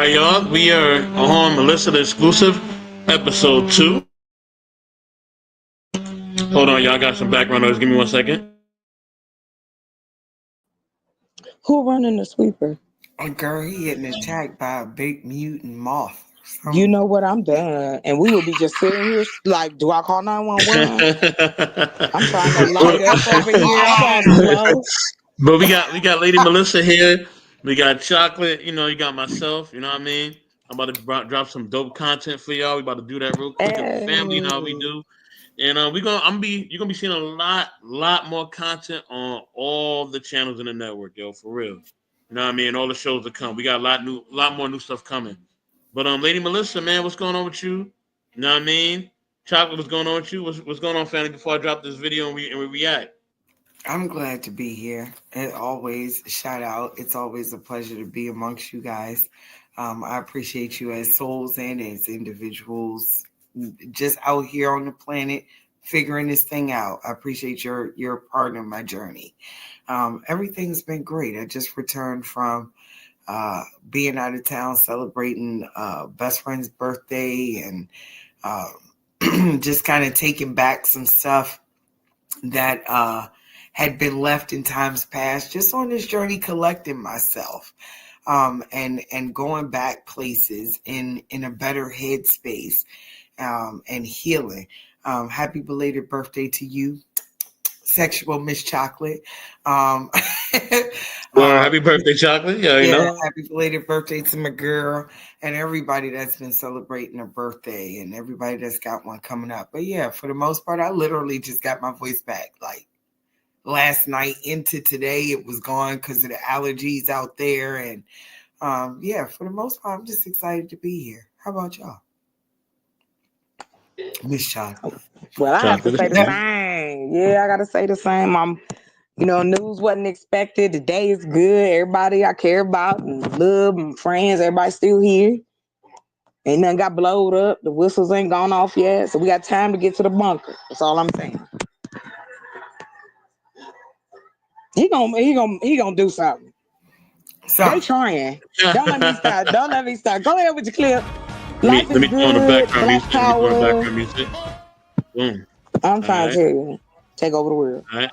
right, y'all. We are on Malysa the exclusive, episode 2. Hold on, y'all. I got some background noise. Give me 1 second. Who running the sweeper? A girl, he getting attacked by a big mutant moth. You know what? I'm done. And we will be just sitting here like, do I call 911? I'm trying to light up over here. I'm all slow. But we got Lady Malysa here. We got Chocolate. You got myself. You know what I mean? I'm about to drop some dope content for y'all. We about to do that real quick as a family. You know how we do. And you're gonna be seeing a lot more content on all the channels in the network, yo, for real. You know what I mean? All the shows to come. We got a lot more new stuff coming. But Lady Malysa, man, what's going on with you? You know what I mean? Chocolate, what's going on with you? What's going on, family? Before I drop this video and we react. I'm glad to be here. And always, shout out. It's always a pleasure to be amongst you guys. I appreciate you as souls and as individuals just out here on the planet figuring this thing out. I appreciate your part of my journey. Everything's been great. I just returned from being out of town celebrating best friend's birthday and just kind of taking back some stuff that had been left in times past, just on this journey collecting myself and going back places in a better headspace and healing. Happy belated birthday to you, Sexual Miss Chocolate. Well, happy birthday, Chocolate. Yeah, you know. Happy belated birthday to my girl and everybody that's been celebrating a birthday and everybody that's got one coming up. But yeah, for the most part, I literally just got my voice back. Like last night into today, it was gone because of the allergies out there. And for the most part, I'm just excited to be here. How about y'all? Miss Chocolate. Well, I have to say the same. Yeah, I got to say the same. News wasn't expected. The day is good. Everybody I care about and love and friends, everybody's still here. Ain't nothing got blowed up. The whistles ain't gone off yet. So we got time to get to the bunker. That's all I'm saying. He gonna do something. They trying. Don't let me start. Go ahead with your clip. Life is good. Black power. Boom. I'm trying to tell you. Take over the world. All right.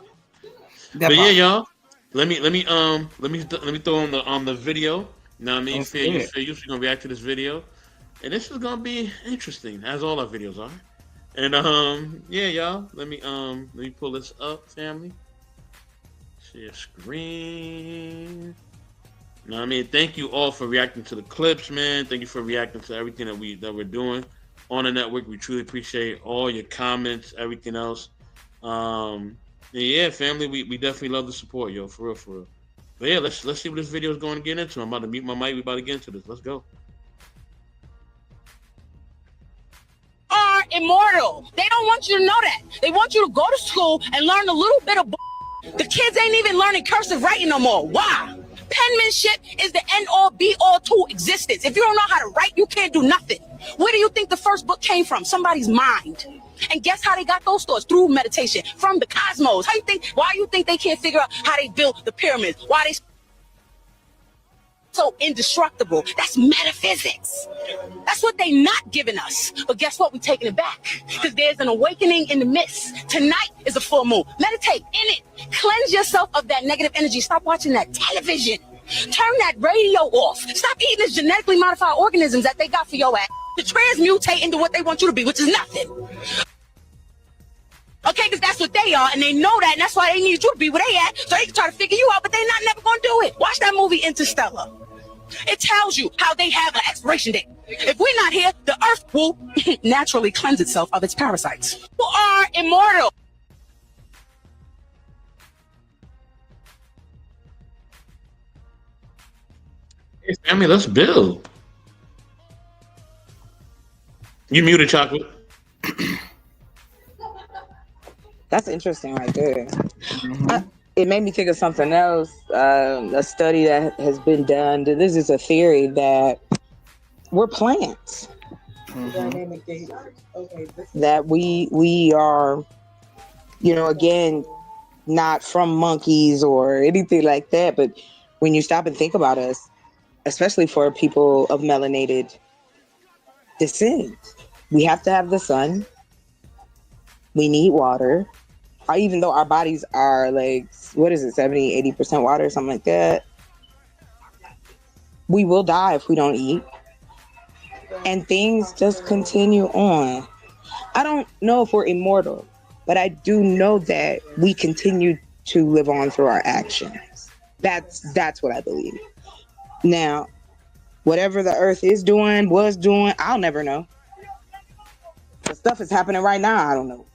But yeah, y'all. Let me throw on the video. You know what I mean? Fair use. We're gonna react to this video, and this is gonna be interesting, as all our videos are. And y'all. Let me pull this up, family. Share screen. You know what I mean? Thank you all for reacting to the clips, man. Thank you for reacting to everything that we're doing on the network. We truly appreciate all your comments, everything else. Yeah, family, we definitely love the support, yo, for real. But yeah, let's see what this video is going to get into. I'm about to mute my mic. We about to get into this. Let's go. Are immortal. They don't want you to know that. They want you to go to school and learn a little bit of the kids ain't even learning cursive writing no more. Why? Penmanship is the end-all, be-all to existence. If you don't know how to write, you can't do nothing. Where do you think the first book came from? Somebody's mind. And guess how they got those thoughts? Through meditation, from the cosmos. Why you think they can't figure out how they built the pyramids? Why they so indestructible? That's metaphysics. That's what they not giving us. But guess what? We're taking it back. Because there's an awakening in the midst. Tonight is a full moon. Meditate in it. Cleanse yourself of that negative energy. Stop watching that television. Turn that radio off. Stop eating this genetically modified organisms that they got for your ass to transmutate into what they want you to be, which is nothing. Okay, because that's what they are, and they know that, and that's why they need you to be where they at, so they can try to figure you out, but they're not never going to do it. Watch that movie Interstellar. It tells you how they have an expiration date. If we're not here, the earth will naturally cleanse itself of its parasites. Who are immortal. Hey, family, let's build. You muted, Chocolate. That's interesting right there. It made me think of something else, a study that has been done. This is a theory that we're plants. That we are, again, not from monkeys or anything like that. But when you stop and think about us, especially for people of melanated descent. We have to have the sun. We need water. Even though our bodies are like, what is it, 70, 80% water, something like that. We will die if we don't eat. And things just continue on. I don't know if we're immortal, but I do know that we continue to live on through our actions. That's what I believe. Now, whatever the earth was doing, I'll never know. The stuff is happening right now, I don't know.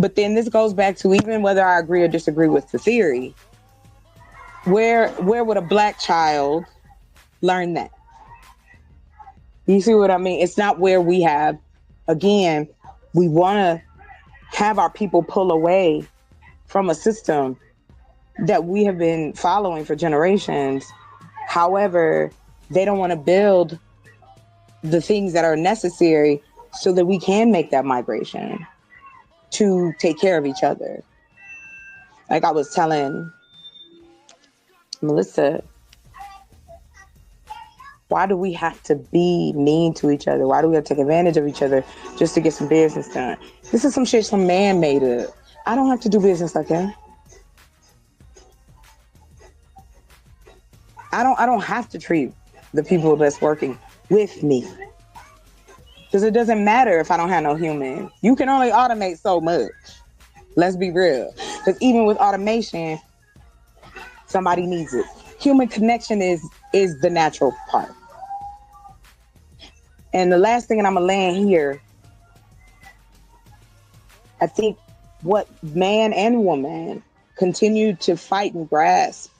But then this goes back to, even whether I agree or disagree with the theory, where would a black child learn that? You see what I mean? It's not where we have, again, we want to have our people pull away from a system that we have been following for generations. However, they don't want to build the things that are necessary so that we can make that migration to take care of each other. Like I was telling Malysa, why do we have to be mean to each other? Why do we have to take advantage of each other just to get some business done? This is some shit some man made up. I don't have to do business like that. I don't have to treat the people that's working with me. Because it doesn't matter if I don't have no human. You can only automate so much. Let's be real. Because even with automation, somebody needs it. Human connection is the natural part. And the last thing, and I'm going to land here, I think what man and woman continue to fight and grasp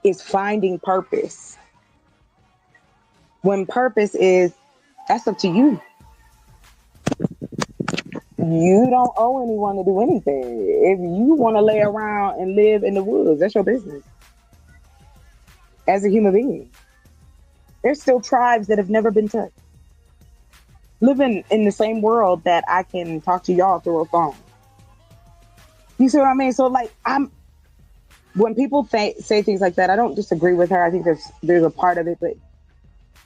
is finding purpose. When purpose is, that's up to you. You don't owe anyone to do anything. If you want to lay around and live in the woods, that's your business. As a human being, there's still tribes that have never been touched, living in the same world that I can talk to y'all through a phone. You see what I mean? So like, when people say things like that, I don't disagree with her. I think there's a part of it, but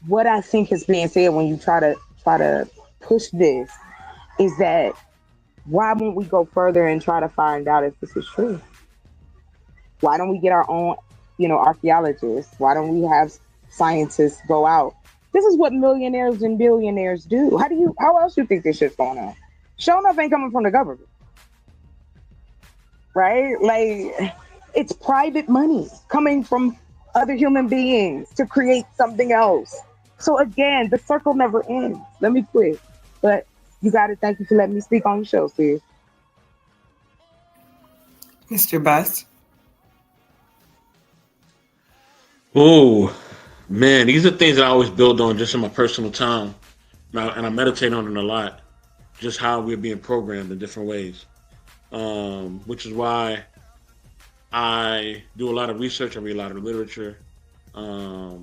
what I think is being said when you try to push this is that, why won't we go further and try to find out if this is true? Why don't we get our own, archaeologists? Why don't we have scientists go out? This is what millionaires and billionaires do. How else you think this shit's going on? Sure enough ain't coming from the government. Right? Like, it's private money coming from other human beings to create something else. So again, the circle never ends. Let me quit. But you got it. Thank you for letting me speak on the show, sis. Mr. Best. Oh, man, these are things that I always build on just in my personal time. And I meditate on it a lot. Just how we're being programmed in different ways. Which is why I do a lot of research. I read a lot of literature. I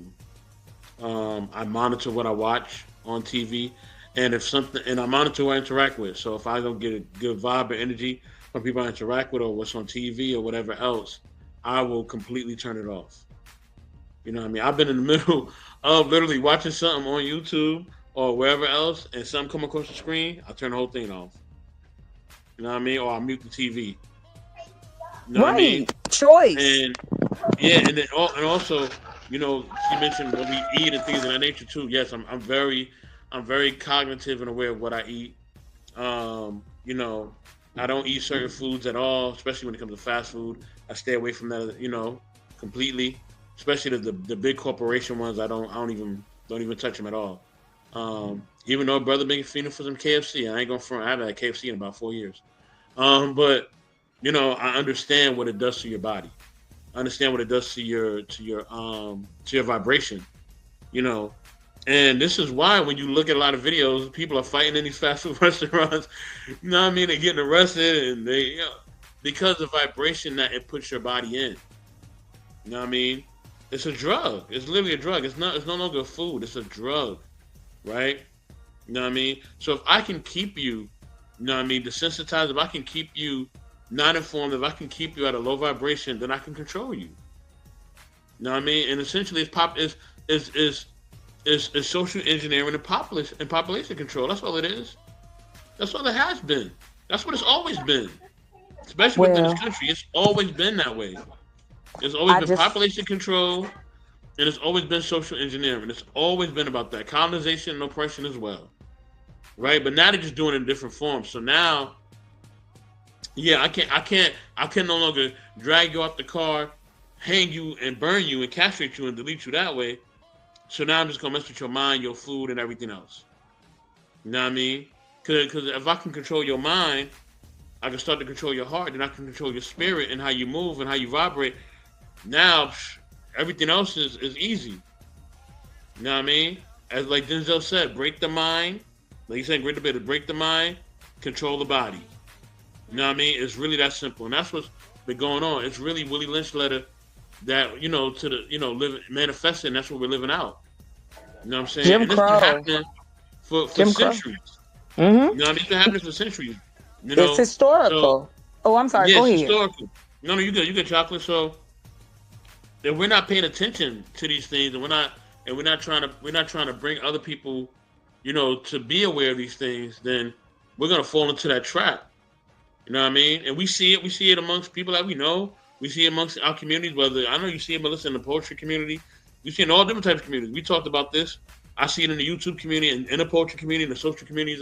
monitor what I watch on TV. And I monitor who I interact with. So if I don't get a good vibe or energy from people I interact with, or what's on TV or whatever else, I will completely turn it off. You know what I mean? I've been in the middle of literally watching something on YouTube or wherever else, and something come across the screen, I'll turn the whole thing off. You know what I mean? Or I'll mute the TV. You know what I mean? Choice. And yeah, and also, she mentioned what we eat and things of that nature too. Yes, I'm very cognitive and aware of what I eat. I don't eat certain foods at all, especially when it comes to fast food. I stay away from that, completely. Especially the big corporation ones, I don't even touch them at all. Even though brother been feeding for some KFC, I ain't going front. I haven't had KFC in about 4 years. But I understand what it does to your body. I understand what it does to your vibration. And this is why when you look at a lot of videos, people are fighting in these fast food restaurants. You know what I mean? They're getting arrested, and because of vibration that it puts your body in. You know what I mean? It's a drug. It's literally a drug. It's no longer food. It's a drug, right? You know what I mean? So if I can keep you, desensitized, if I can keep you not informed, if I can keep you at a low vibration, then I can control you. You know what I mean? And essentially, it's social engineering and population control. That's all it is. That's all it has been. That's what it's always been. Especially within this Well, country, it's always been that way. It's always I been just population control, and it's always been social engineering. It's always been about that colonization and oppression as well, right? But now they're just doing it in different forms. So now, yeah, I can no longer drag you off the car, hang you and burn you and castrate you and delete you that way. So now I'm just gonna mess with your mind, your food, and everything else. You know what I mean? Because if I can control your mind, I can start to control your heart, and I can control your spirit and how you move and how you vibrate. Now, everything else is easy. You know what I mean? As like Denzel said, break the mind. Like he's saying, great debate, break the mind, control the body. You know what I mean? It's really that simple, and that's what's been going on. It's really Willie Lynch letter that to the live manifesting. That's what we're living out. You know what I'm saying? Jim And this been Crow. happening for Jim Crow. centuries. Hmm. You know what I mean? It's been happening for centuries. It's So historical. Oh, I'm sorry. yeah, Go it's ahead. historical. No, you get chocolate. So if we're not paying attention to these things, and we're not trying to bring other people, to be aware of these things, then we're gonna fall into that trap. You know what I mean? And we see it amongst people that we know. We see it amongst our communities. Whether I know you see it, Malysa, in the poetry community. You see it in all different types of communities. We talked about this. I see it in the YouTube community, and in the poetry community, in the social communities.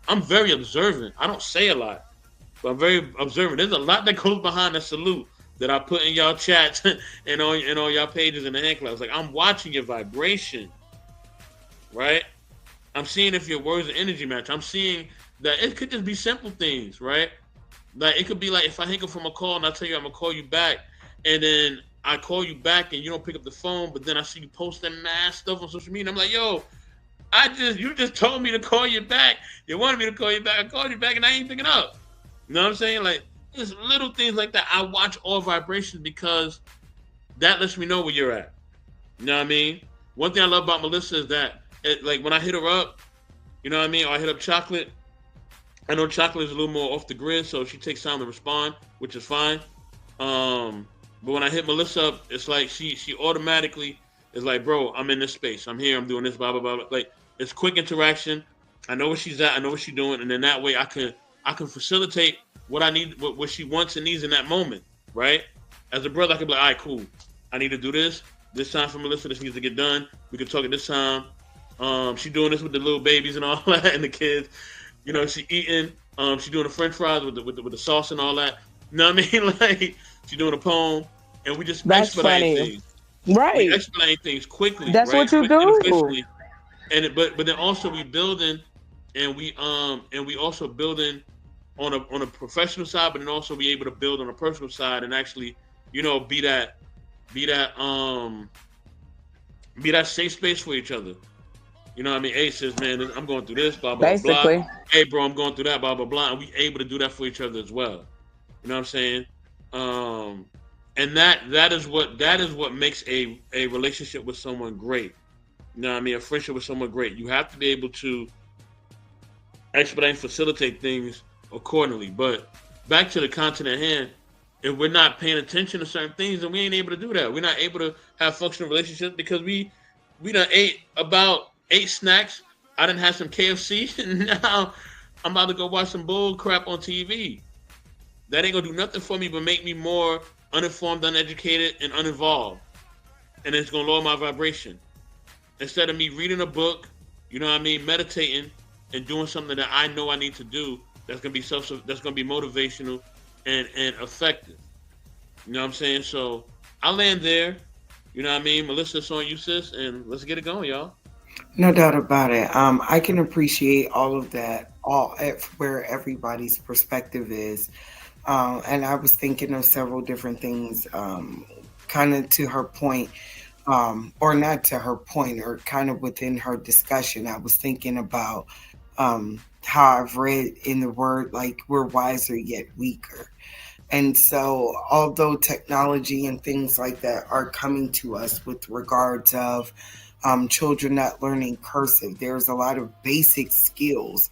I'm very observant. I don't say a lot, but I'm very observant. There's a lot that goes behind that salute that I put in y'all chats and on y'all pages in the hand clouds. Like, I'm watching your vibration, right? I'm seeing if your words and energy match. I'm seeing that it could just be simple things, right? Like, it could be like if I hang up from a call and I tell you I'm gonna call you back, and then I call you back and you don't pick up the phone, but then I see you posting mad stuff on social media. I'm like, yo, you just told me to call you back. You wanted me to call you back. I called you back and I ain't picking up. You know what I'm saying? Like, just little things like that. I watch all vibrations because that lets me know where you're at. You know what I mean? One thing I love about Malysa is that, like, when I hit her up, you know what I mean? Or I hit up Chocolate. I know Chocolate is a little more off the grid, so she takes time to respond, which is fine. But when I hit Malysa up, it's like she automatically is like, bro, I'm in this space. I'm here. I'm doing this, blah, blah, blah. Like, it's quick interaction. I know where she's at. I know what she's doing. And then that way I can facilitate what I need, what she wants and needs in that moment, right? As a brother, I can be like, all right, cool. I need to do this. This time for Malysa, this needs to get done. We can talk at this time. She's doing this with the little babies and all that and the kids. She eating. She's doing the French fries with the sauce and all that. You know what I mean? Like, she's doing a poem, and we just expedite things. Right. We expedite things quickly. That's right? what you do. Efficiently. But then also we building, and we also building on a professional side, but then also be able to build on a personal side and actually, be that safe space for each other. You know what I mean? A says, man, I'm going through this, blah, blah, Basically. blah. Hey, bro, I'm going through that, blah, blah, blah. And we able to do that for each other as well. You know what I'm saying? And that is what makes a relationship with someone great. You know what I mean? A friendship with someone great. You have to be able to expedite and facilitate things accordingly. But back to the content at hand, if we're not paying attention to certain things, then we ain't able to do that. We're not able to have functional relationships because we done ate about 8 snacks. I done had some KFC, and now I'm about to go watch some bull crap on TV. That ain't gonna do nothing for me but make me more uninformed, uneducated, and uninvolved. And it's gonna lower my vibration. Instead of me reading a book, you know what I mean, meditating and doing something that I know I need to do, that's gonna be motivational and effective. You know what I'm saying? So I'll land there. You know what I mean? Malysa, it's on you, sis, and let's get it going, y'all. No doubt about it. I can appreciate all of that, where everybody's perspective is. And I was thinking of several different things, kind of to her point, or not to her point, or kind of within her discussion. I was thinking about how I've read in the word, like, we're wiser yet weaker. And so although technology and things like that are coming to us with regards of children not learning cursive, there's a lot of basic skills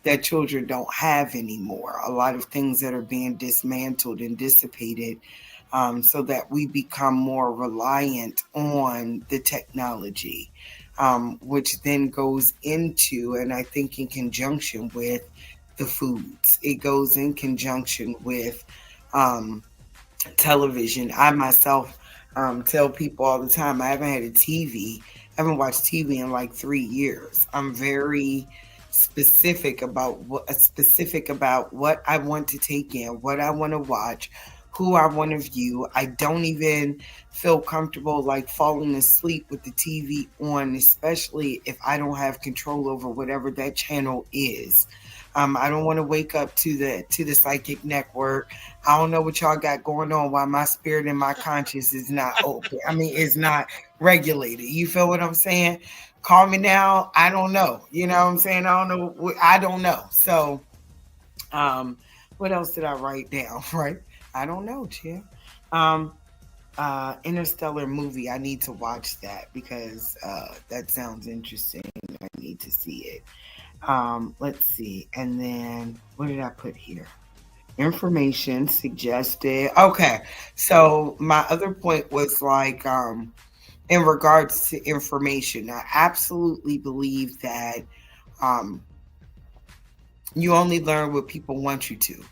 that children don't have anymore. A lot of things that are being dismantled and dissipated so that we become more reliant on the technology, which then goes into, and I think in conjunction with the foods, it goes in conjunction with television. I myself tell people all the time, I haven't had a TV. I haven't watched TV in like 3 years. I'm very specific about what I want to take in, what I want to watch, who I want to view. I don't even feel comfortable like falling asleep with the TV on, especially if I don't have control over whatever that channel is. I don't want to wake up to the psychic network. I don't know what y'all got going on while my spirit and my conscience is not open. I mean, it's not regulated. You feel what I'm saying? Call me now. I don't know. You know what I'm saying? I don't know. I don't know. So, what else did I write down? Right? I don't know, Chia. Interstellar movie. I need to watch that because that sounds interesting. I need to see it. Let's see. And then what did I put here? Information suggested. Okay. So my other point was like, in regards to information, I absolutely believe that you only learn what people want you to.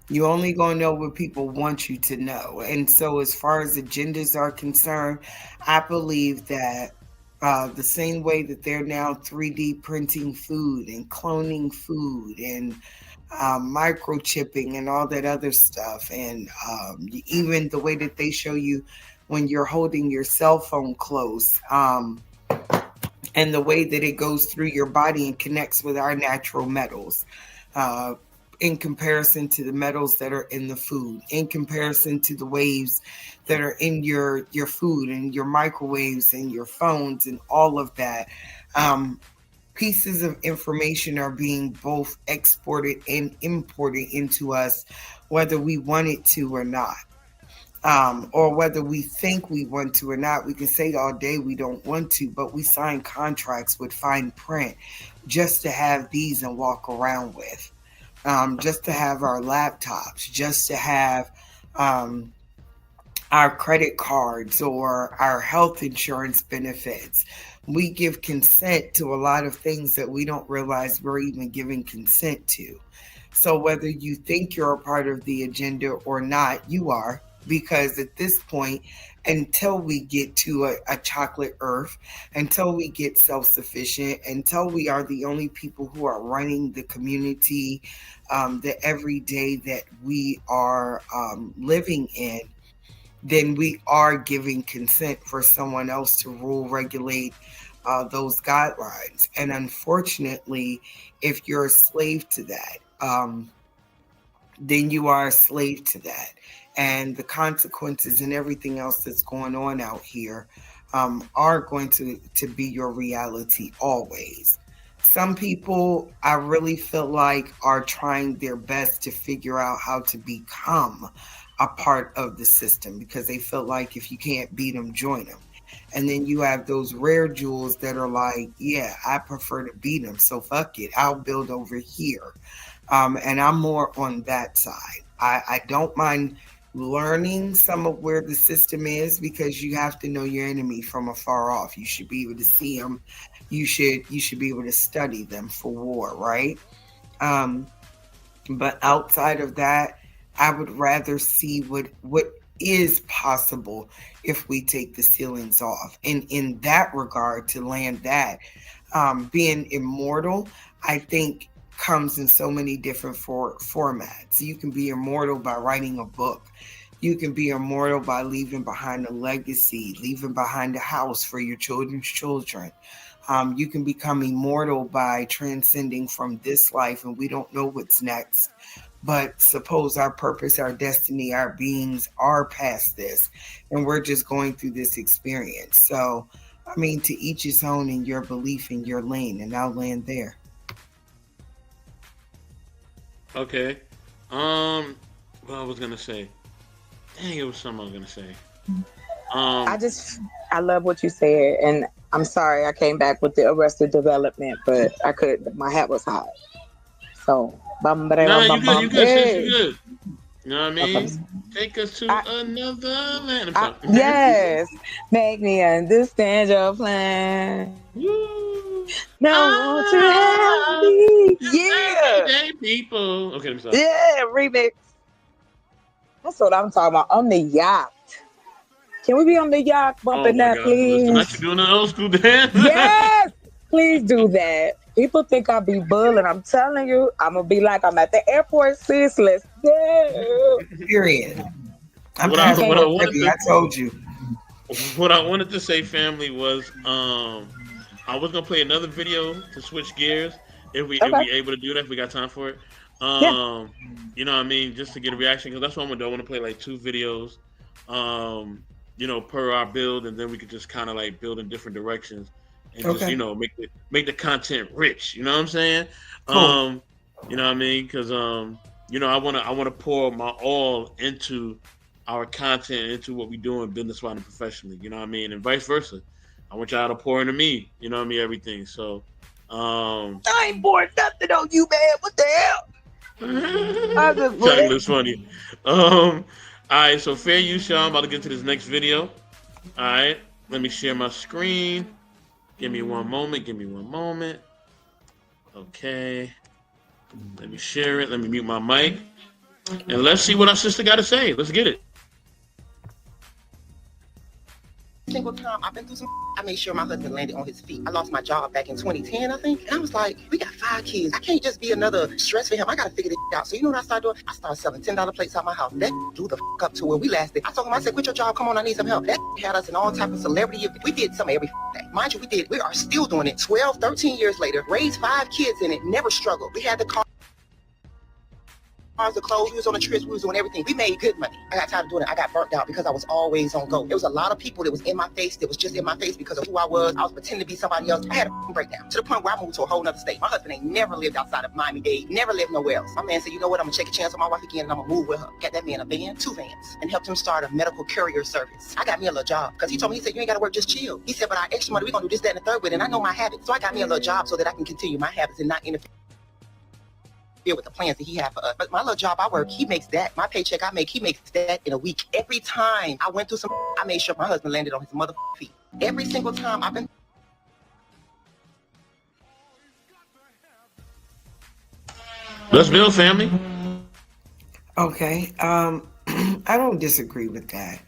You only gonna know what people want you to know. And so as far as agendas are concerned, I believe that the same way that they're now 3D printing food and cloning food and microchipping and all that other stuff, and even the way that they show you when you're holding your cell phone close, and the way that it goes through your body and connects with our natural metals, in comparison to the metals that are in the food, in comparison to the waves that are in your food and your microwaves and your phones and all of that. Pieces of information are being both exported and imported into us, whether we want it to or not, or whether we think we want to or not. We can say all day we don't want to, but we sign contracts with fine print just to have these and walk around with. Just to have our laptops, just to have our credit cards or our health insurance benefits. We give consent to a lot of things that we don't realize we're even giving consent to. So whether you think you're a part of the agenda or not, you are, because at this point, until we get to a chocolate earth, until we get self-sufficient, until we are the only people who are running the community, the everyday that we are living in, then we are giving consent for someone else to rule, regulate those guidelines. And unfortunately, if you're a slave to that, then you are a slave to that. And the consequences and everything else that's going on out here are going to be your reality always. Some people, I really feel like, are trying their best to figure out how to become a part of the system because they feel like if you can't beat them, join them. And then you have those rare jewels that are like, yeah, I prefer to beat them. So fuck it. I'll build over here. And I'm more on that side. I don't mind learning some of where the system is because you have to know your enemy from afar off. You should be able to see them. You should be able to study them for war, right? But outside of that, I would rather see what is possible if we take the ceilings off. And in that regard, to land that, being immortal, I think comes in so many different formats. You can be immortal by writing a book. You can be immortal by leaving behind a legacy, leaving behind a house for your children's children. You can become immortal by transcending from this life, and we don't know what's next. But suppose our purpose, our destiny, our beings are past this, and we're just going through this experience. So, I mean, to each his own in your belief in your lane, and I'll land there. Okay. What I was gonna say. Dang, it was something I was gonna say. I love what you said, and I'm sorry I came back with the Arrested Development, but my hat was hot. So, no, you good. You good. You know what I mean? Take us to another land. Yes. Make me understand your plan. Woo. No, to have me. Yeah. People. Okay, I'm sorry. Yeah, remix. That's what I'm talking about. On the yacht. Can we be on the yacht bumping that, God, Malysa, not please? you doing the old school dance? Yes. Please do that. People think I be bullying. I'm telling you, I'm gonna be like I'm at the airport, sis. Let's go. Period. I'm What I told you. What I wanted to say, family, was I was gonna play another video to switch gears if we able to do that, if we got time for it. Yeah. You know what I mean, just to get a reaction, because that's what I'm gonna do. I want to play like 2 videos, per our build, and then we could just kind of like build in different directions and just make the content rich. You know what I'm saying? Cool. You know what I mean? Because I wanna pour my all into our content, into what we doing business wise and professionally. You know what I mean? And vice versa. I want y'all to pour into me. You know what I mean? Everything. So I ain't pouring nothing on you, man. What the hell? I just Chocolate funny. All right, so fair use, y'all. I'm about to get to this next video. All right, let me share my screen. Give me one moment. Okay. Let me share it. Let me mute my mic. And let's see what our sister got to say. Let's get it. Single time I've been through some, I made sure my husband landed on his feet. I lost my job back in 2010, I think. And I was like, we got 5 kids. I can't just be another stress for him. I got to figure this out. So you know what I started doing? I started selling $10 plates out my house. That blew the up to where we lasted. I told him, I said, quit your job. Come on, I need some help. That had us in all type of celebrity. We did some every day. Mind you, we are still doing it 12, 13 years later. Raised 5 kids in it. Never struggled. We had the car. Cars, the clothes, we was on the trips, we was doing everything. We made good money. I got tired of doing it. I got burnt out because I was always on go. There was a lot of people that was in my face, that was just in my face because of who I was. I was pretending to be somebody else. I had a breakdown to the point where I moved to a whole nother state. My husband ain't never lived outside of Miami-Dade, never lived nowhere else. My man said, you know what, I'm gonna take a chance on my wife again and I'm gonna move with her. Got that man a van, 2 vans, and helped him start a medical courier service. I got me a little job because he told me, he said, you ain't gotta work, just chill. He said, but our extra money, we're gonna do this, that, and the third with it. And I know my habits. So I got me a little job so that I can continue my habits and not interfere with the plans that he had for us. But my little job I work, he makes that. My paycheck I make, he makes that in a week. Every time I went through some, I made sure my husband landed on his mother feet. Every single time I've been. Let's build, family. Okay. I don't disagree with that.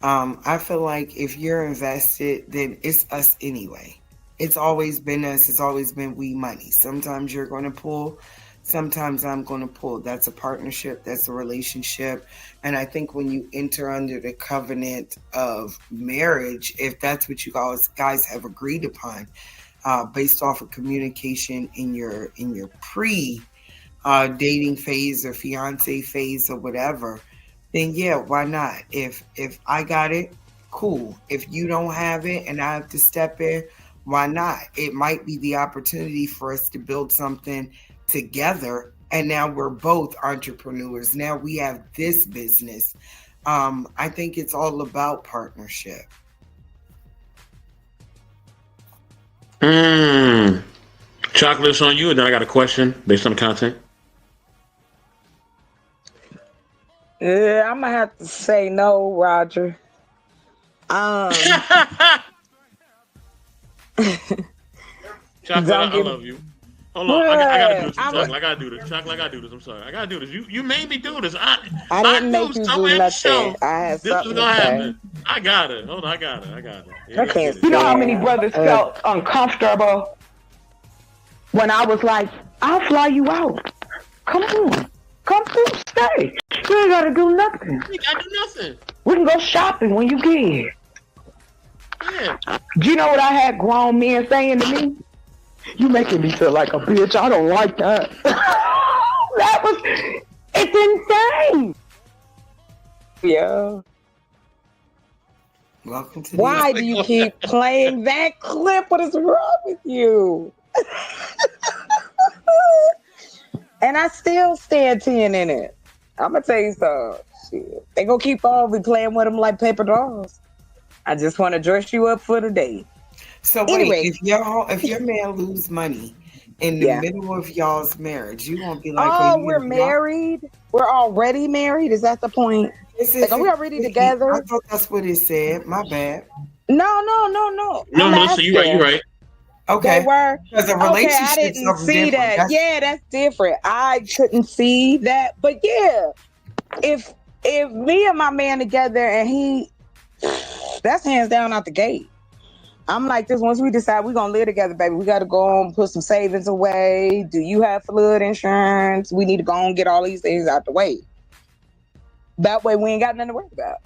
I feel like if you're invested, then it's us anyway. It's always been us. It's always been we money. Sometimes you're going to pull. Sometimes I'm going to pull. That's a partnership. That's a relationship. And I think when you enter under the covenant of marriage, if that's what you guys have agreed upon, based off of communication in your pre dating phase or fiance phase or whatever, then yeah, why not? If I got it, cool. If you don't have it and I have to step in, why not? It might be the opportunity for us to build something together, and now we're both entrepreneurs. Now we have this business. I think it's all about partnership. Chocolate's on you, and then I got a question based on the content. Yeah, I'm gonna have to say no, Roger. Chocolate, I love you. Hold on, I gotta do this. Chocolate, I gotta do this. Chocolate, I gotta do this. I'm sorry, I gotta do this. You made me do this. I didn't make you do nothing. I had this something was gonna to say. happen. I got it. Hold on, I got it. Okay. You know how many brothers felt uncomfortable when I was like, I'll fly you out. Come on. Come through, stay. You ain't gotta do nothing. You gotta do nothing. We can go shopping when you get here. Yeah. Do you know what I had grown men saying to me? You making me feel like a bitch. I don't like that. It's insane. Yeah. Welcome to Why do you keep playing that clip? What is wrong with you? And I still stand 10 in it. I'm gonna tell you something. Shit. They gonna keep on be playing with them like paper dolls. I just want to dress you up for the day. So anyway, wait, if your man lose money in the middle of y'all's marriage, you won't be like, oh, we're married? We're already married? Is that the point? Like, are we already together? I thought that's what it said. My bad. No. No, I'm Malysa, you're right. You're right. Okay. They were. Because a Okay, relationship I didn't see that. That's different. I couldn't see that. But yeah, if me and my man together and that's hands down out the gate. I'm like this. Once we decide we're gonna live together, baby, we gotta go on put some savings away. Do you have flood insurance? We need to go and get all these things out the way. That way we ain't got nothing to worry about.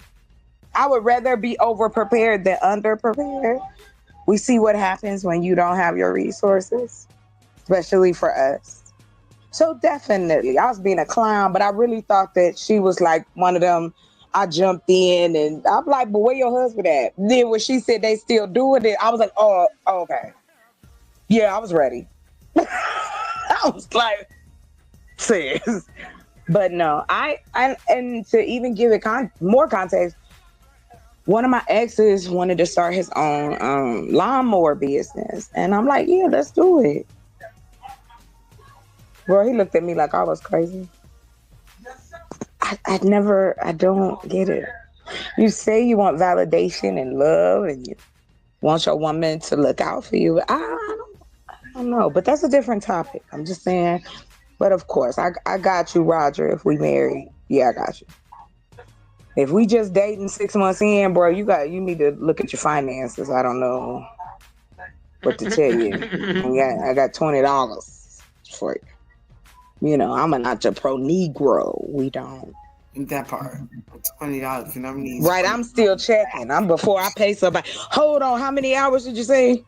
I would rather be over prepared than under prepared. We see what happens when you don't have your resources, especially for us. So definitely, I was being a clown, but I really thought that she was like one of them. I jumped in and I'm like, but where your husband at? Then when she said they still doing it, I was like, oh okay. Yeah, I was ready. I was like, sis. But no, I and to even give it more context, one of my exes wanted to start his own lawnmower business. And I'm like, yeah, let's do it. Bro, he looked at me like I was crazy. I don't get it. You say you want validation and love and you want your woman to look out for you. I don't know, but that's a different topic. I'm just saying. But of course, I got you, Roger, if we married. Yeah, I got you. If we just dating 6 months in, bro, you need to look at your finances. I don't know what to tell you. I got $20 for you. You know, I'm not your pro Negro. We don't. That part. $20 and I'm right. I'm still checking. I'm before I pay somebody. Hold on. How many hours did you say?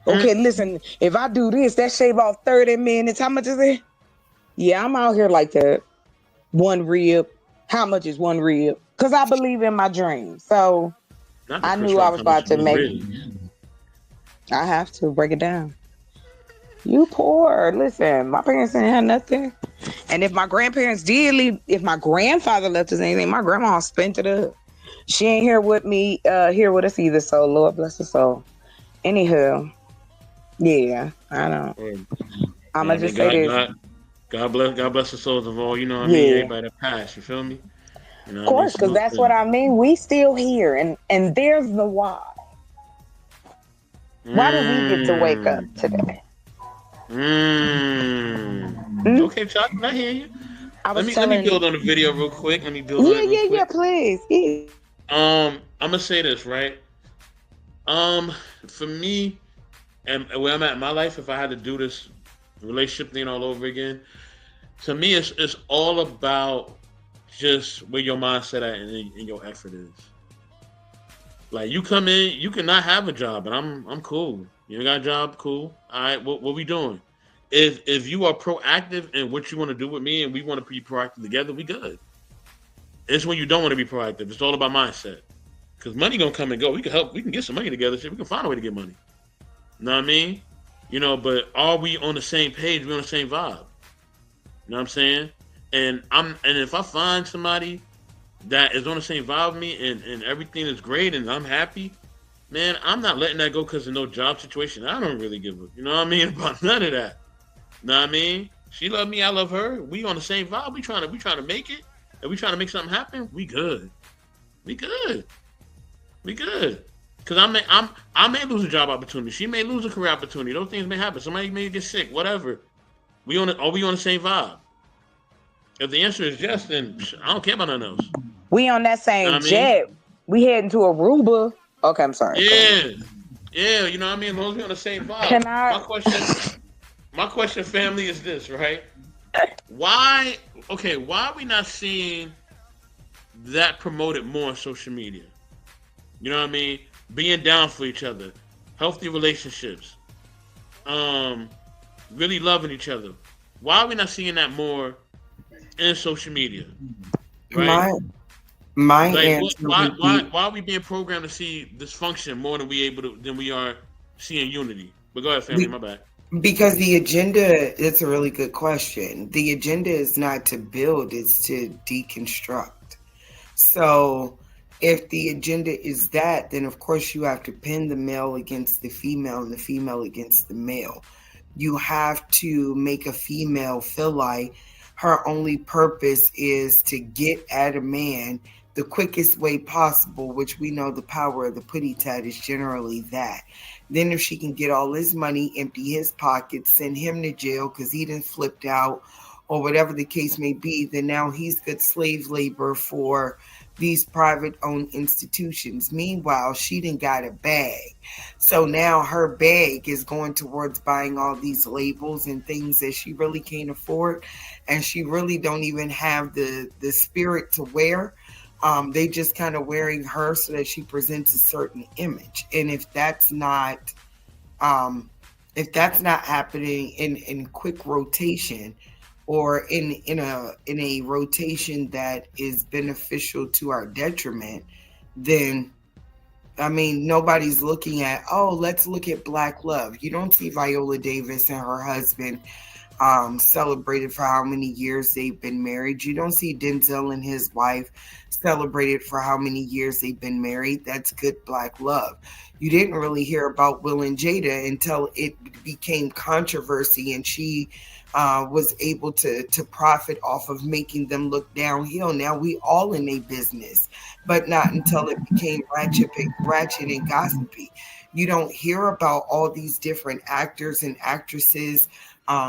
Okay, listen. If I do this, that shave off 30 minutes. How much is it? Yeah, I'm out here like that. One rib. How much is one rib? Because I believe in my dream. So I knew I was about to make. I have to break it down. You poor. Listen, my parents didn't have nothing. And if my grandparents did leave, if my grandfather left us anything, my grandma spent it up. She ain't here with me, here with us either. So Lord bless her soul. Anywho, yeah, I don't. I'm gonna just say this. God bless the souls of all. You know what I mean? Everybody that passed. You feel me? You know of course, because that's what I mean. We still here, and there's the why. Why do we get to wake up today? Okay, Chuck, I hear you. Let me build on the video real quick. Let me build on it real quick. Yeah, please. Yeah. I'm gonna say this, right? For me, and where I'm at in my life, if I had to do this relationship thing all over again, to me, it's all about just where your mindset at and your effort is. Like you come in, you cannot have a job, and I'm cool. You ain't got a job, cool. All right, what we doing? If you are proactive in what you want to do with me, and we want to be proactive together, we good. It's when you don't want to be proactive. It's all about mindset. Because money gonna come and go. We can help. We can get some money together. Shit, we can find a way to get money. You know what I mean? You know, but are we on the same page? We on the same vibe? You know what I'm saying? And if I find somebody that is on the same vibe with me and everything is great and I'm happy, man, I'm not letting that go because of no job situation. I don't really give a, you know what I mean, about none of that. You know what I mean? She love me, I love her. We on the same vibe. We trying to make it. And we trying to make something happen. We good. We good. We good. Because I may lose a job opportunity. She may lose a career opportunity. Those things may happen. Somebody may get sick. Whatever. Are we on the same vibe? If the answer is yes, then I don't care about nothing else. We on that same jet. We heading to Aruba. Okay, I'm sorry. Yeah. You know what I mean. As long as we on the same vibe. My question, family, is this, right? Why are we not seeing that promoted more on social media? You know what I mean? Being down for each other, healthy relationships, really loving each other. Why are we not seeing that more in social media? Right? My answer why are we being programmed to see dysfunction more than we are seeing unity? But go ahead, family. My bad. Because the agenda, it's a really good question. The agenda is not to build, it's to deconstruct. So if the agenda is that, then of course you have to pin the male against the female and the female against the male. You have to make a female feel like her only purpose is to get at a man the quickest way possible, which we know the power of the putty tat is generally that. Then if she can get all his money, empty his pockets, send him to jail because he done flipped out or whatever the case may be, then now he's good slave labor for these private owned institutions. Meanwhile, she done got a bag. So now her bag is going towards buying all these labels and things that she really can't afford. And she really don't even have the spirit to wear. They just kind of wearing her so that she presents a certain image. And if that's not happening in quick rotation, or in a rotation that is beneficial to our detriment, then I mean, nobody's looking at, oh, let's look at Black love. You don't see Viola Davis and her husband celebrated for how many years they've been married. You don't see Denzel and his wife celebrated for how many years they've been married. That's good Black love. You didn't really hear about Will and Jada until it became controversy and she was able to profit off of making them look downhill. Now we all in a business, but not until it became ratchet and gossipy. You don't hear about all these different actors and actresses,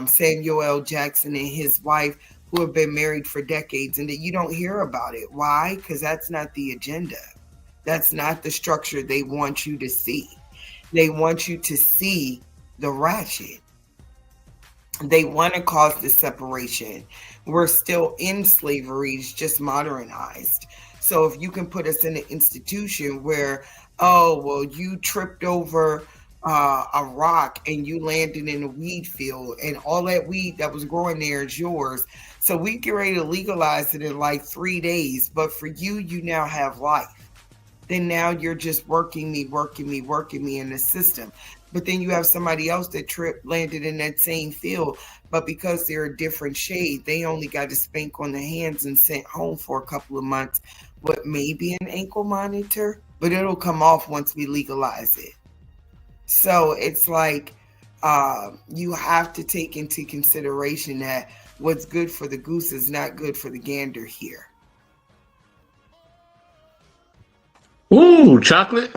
Samuel L. Jackson and his wife, who have been married for decades, and that you don't hear about it. Why? Because that's not the agenda. That's not the structure they want you to see. They want you to see the ratchet. They want to cause the separation. We're still in slavery, it's just modernized. So if you can put us in an institution where, oh, well, you tripped over a rock and you landed in a weed field and all that weed that was growing there is yours. So we get ready to legalize it in like 3 days. But for you, you now have life. Then now you're just working me in the system. But then you have somebody else that landed in that same field. But because they're a different shade, they only got a spank on the hands and sent home for a couple of months. What, maybe an ankle monitor? But it'll come off once we legalize it. So it's like you have to take into consideration that what's good for the goose is not good for the gander here. Ooh, chocolate.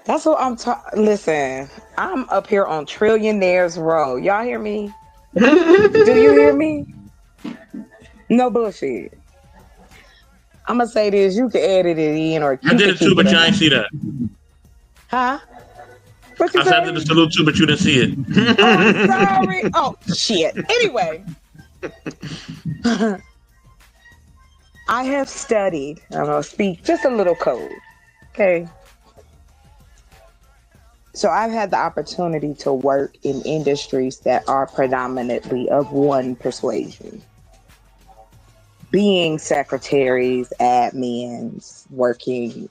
That's what I'm talking. Listen, I'm up here on Trillionaires Row. Y'all hear me? Do you hear me? No bullshit. I'm gonna say this. You can edit it in, or I did it too, but you ain't see that. Huh? What you I said I did the salute too, but you didn't see it. Oh, sorry. Oh, shit. Anyway. I have studied, I'm going to speak just a little code. Okay. So I've had the opportunity to work in industries that are predominantly of one persuasion. Being secretaries, admins, working,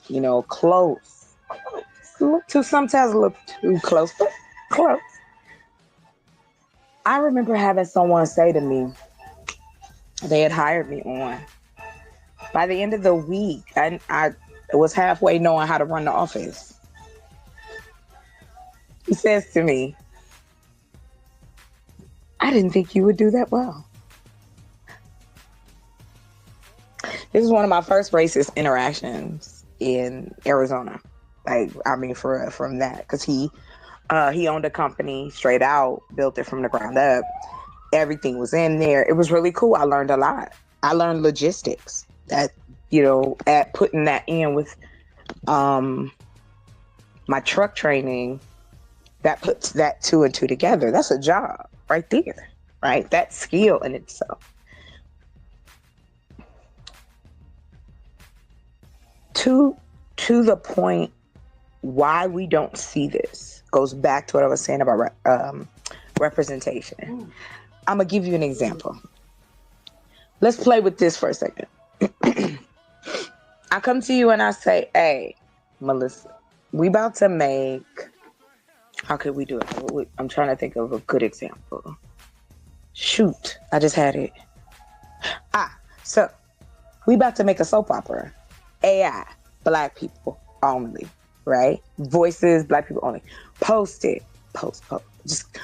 close to sometimes a little too close, but close. I remember having someone say to me, they had hired me on. By the end of the week, I was halfway knowing how to run the office. He says to me, I didn't think you would do that well. This is one of my first racist interactions in Arizona. From that, because he owned a company straight out, built it from the ground up. Everything was in there. It was really cool. I learned a lot. I learned logistics. That, at putting that in with my truck training, that puts that 2 and 2 together. That's a job right there, right? That skill in itself. To the point why we don't see this goes back to what I was saying about representation. I'm going to give you an example. Let's play with this for a second. I come to you and I say, hey, Malysa, we about to make, how could we do it? I'm trying to think of a good example. Shoot, I just had it. So we about to make a soap opera. AI, Black people only, right? Voices, Black people only. Post it. Post. Just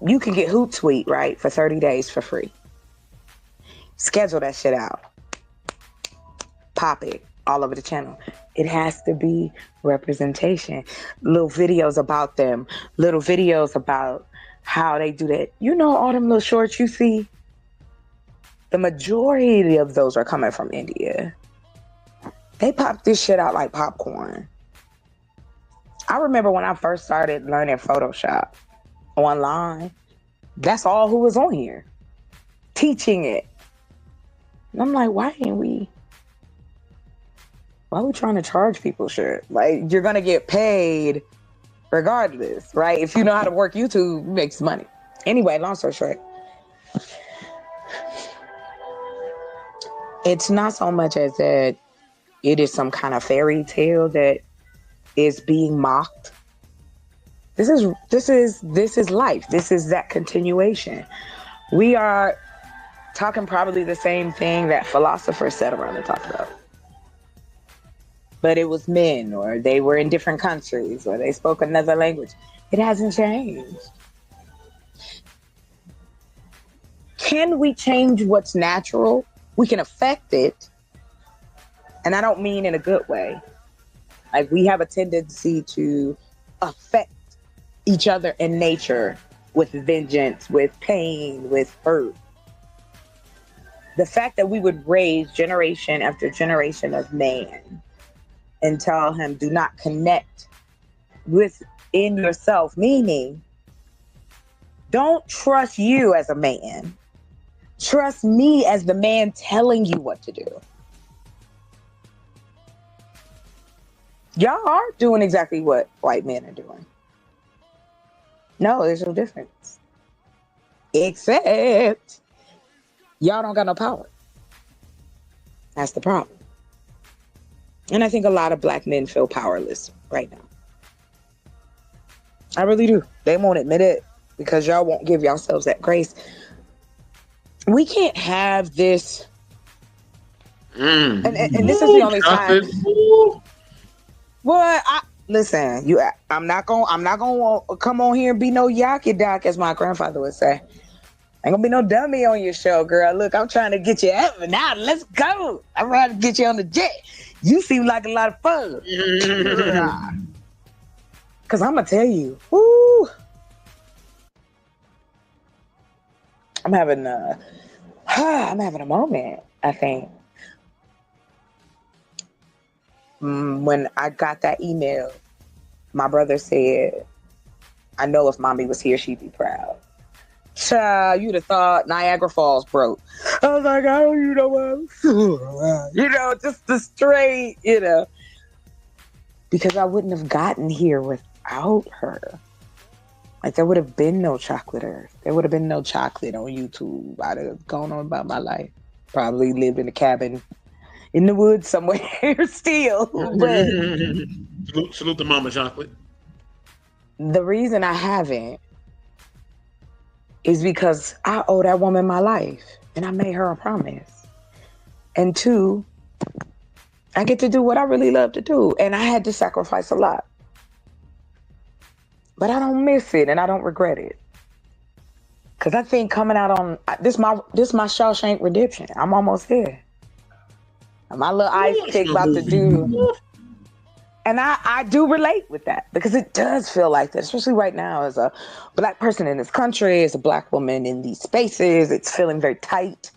You can get Hootsuite, right, for 30 days for free. Schedule that shit out. Pop it all over the channel. It has to be representation. Little videos about them. Little videos about how they do that. You know, all them little shorts you see? The majority of those are coming from India. They pop this shit out like popcorn. I remember when I first started learning Photoshop online, that's all who was on here teaching it. And I'm like, why are we trying to charge people shit? Like, you're gonna get paid regardless, right? If you know how to work YouTube, it makes money. Anyway, long story short, it's not so much as that it is some kind of fairy tale that is being mocked. This is life. This is that continuation. We are talking probably the same thing that philosophers sat around and talked about. But it was men, or they were in different countries, or they spoke another language. It hasn't changed. Can we change what's natural? We can affect it. And I don't mean in a good way. Like, we have a tendency to affect each other in nature with vengeance, with pain, with hurt. The fact that we would raise generation after generation of man and tell him, do not connect within yourself, meaning don't trust you as a man. Trust me as the man telling you what to do. Y'all are doing exactly what white men are doing. No, there's no difference. Except y'all don't got no power. That's the problem. And I think a lot of black men feel powerless right now. I really do. They won't admit it because y'all won't give yourselves that grace. We can't have this. And this is the only time. Well, listen, I'm not gonna come on here and be no yaki doc, as my grandfather would say. Ain't gonna be no dummy on your show, girl. Look, I'm trying to get you up now. Let's go. I'm ready to get you on the jet. You seem like a lot of fun. Cause I'm gonna tell you, woo, I'm having a moment, I think. When I got that email, my brother said, I know if mommy was here, she'd be proud. Child, you'd have thought Niagara Falls broke. I was like, I don't even know what just the straight, because I wouldn't have gotten here without her. Like, there would have been no chocolate earth. There would have been no chocolate on YouTube. I'd have gone on about my life. Probably lived in a cabin in the woods somewhere still. But salute to Mama Chocolate. The reason I haven't is because I owe that woman my life, and I made her a promise. And two, I get to do what I really love to do, and I had to sacrifice a lot. But I don't miss it, and I don't regret it. Because I think coming out on this my Shawshank Redemption. I'm almost there. My little ice pick about to do. And I do relate with that, because it does feel like that, especially right now as a black person in this country, as a black woman in these spaces. It's feeling very tight.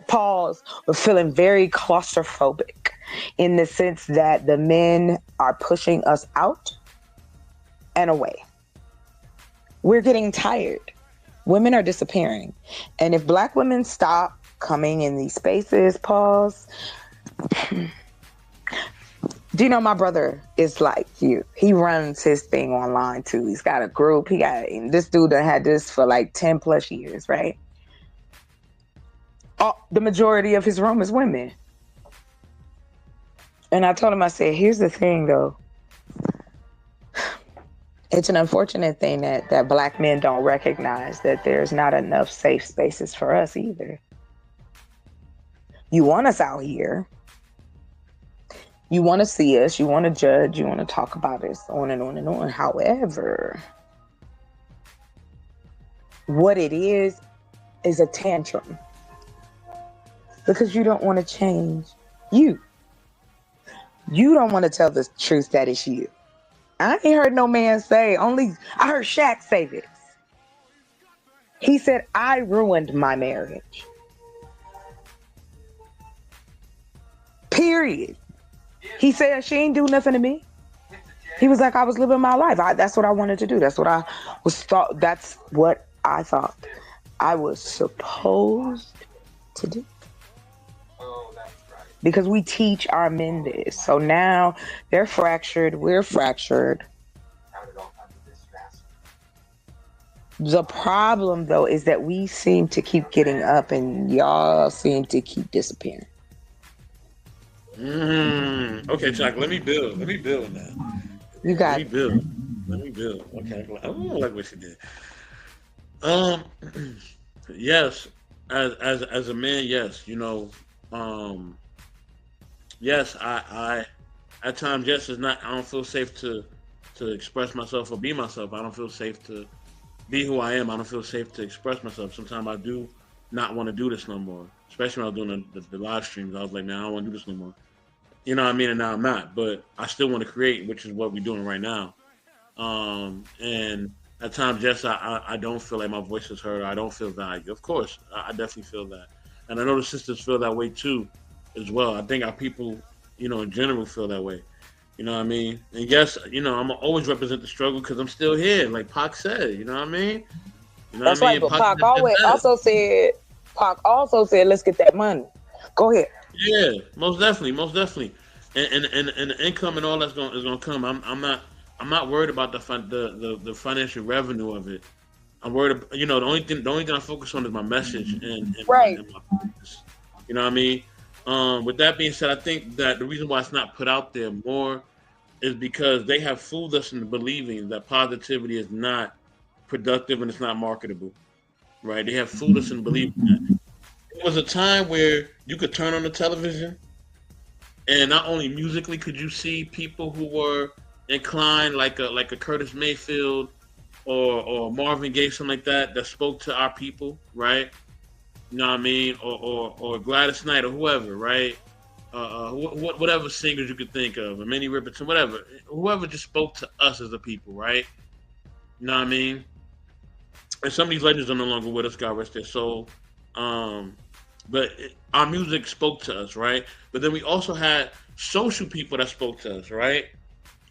Pause. We're feeling very claustrophobic in the sense that the men are pushing us out and away. We're getting tired. Women are disappearing. And if black women stop coming in these spaces, pause. Do you know my brother is like you? He runs his thing online too. He's got a group. This dude that had this for like 10 plus years, right? The majority of his room is women. And I told him, I said, here's the thing though. It's an unfortunate thing that black men don't recognize that there's not enough safe spaces for us either. You want us out here. You want to see us, you want to judge, you want to talk about us, on and on and on. However, what it is a tantrum because you don't want to change you. You don't want to tell the truth that it's you. I ain't heard no man say, I heard Shaq say this. He said, I ruined my marriage. Period. He said, she ain't do nothing to me. He was like, I was living my life. That's what I wanted to do. That's what I thought I was supposed to do. Because we teach our men this. So now they're fractured. We're fractured. The problem, though, is that we seem to keep getting up and y'all seem to keep disappearing. Okay, Chuck, let me build on that. You got Let me build. Okay, I don't like what she did. Yes, as a man, yes, yes, I at times, yes, it's not. I don't feel safe to express myself or be myself. I don't feel safe to be who I am. I don't feel safe to express myself. Sometimes I do not want to do this no more. Especially when I was doing the live streams, I was like, man, I don't want to do this no more. You know what I mean? And now I'm not, but I still want to create, which is what we're doing right now. And at times, yes, I don't feel like my voice is heard. I don't feel valued. Of course, I definitely feel that. And I know the sisters feel that way too, as well. I think our people, in general feel that way. You know what I mean? And yes, I'm going to always represent the struggle because I'm still here, like Pac said, you know what I mean? That's right, but Pac also said, let's get that money. Go ahead. Yeah, most definitely. And the income and all that's is gonna come. I'm not worried about the financial revenue of it. I'm worried about, the only thing I focus on is my message and right. And my business. You know what I mean? With that being said, I think that the reason why it's not put out there more is because they have fooled us into believing that positivity is not productive and it's not marketable. Right? They have fooled us into believing that. There was a time where you could turn on the television and not only musically could you see people who were inclined like a Curtis Mayfield or Marvin Gaye, something like that spoke to our people, right? You know what I mean? Or Gladys Knight or whoever, right? Whatever singers you could think of, or Minnie Riperton, whatever. Whoever just spoke to us as a people, right? You know what I mean? And some of these legends are no longer with us, God rest their soul. But our music spoke to us, right? But then we also had social people that spoke to us, right?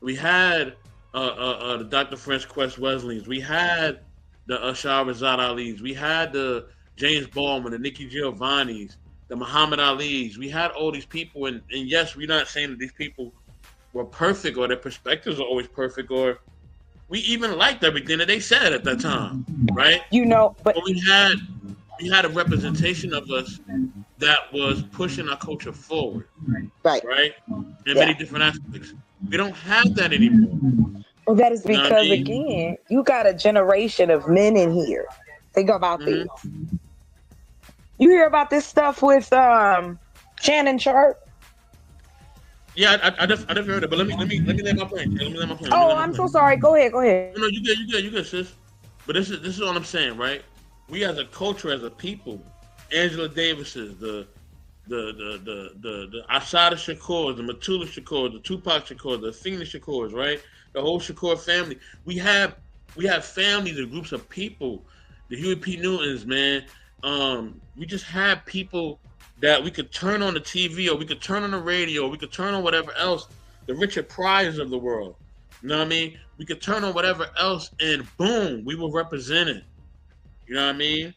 We had the Dr. French Quest Wesleys. We had the Shahrazad Ali's. We had the James Baldwin, the Nikki Giovanni's, the Muhammad Ali's. We had all these people, and yes, we're not saying that these people were perfect or their perspectives are always perfect, or we even liked everything that they said at that time, right? But we had a representation of us that was pushing our culture forward, right? In many different aspects. We don't have that anymore. Well, that is because, again, you got a generation of men in here. Think about this. You hear about this stuff with Shannon Sharp? Yeah, I never heard it, but let me land my plane. Oh, I'm so sorry. Go ahead. No, you good, sis. But this is what I'm saying, right? We as a culture, as a people, Angela Davis's, the Asada Shakurs, the Matula Shakurs, the Tupac Shakurs, the Athena Shakurs, right? The whole Shakur family. We have families and groups of people. The Huey P. Newtons, man. We just have people that we could turn on the TV or we could turn on the radio or we could turn on whatever else. The Richard Pryors of the world. You know what I mean? We could turn on whatever else and boom, we were represented. You know what I mean?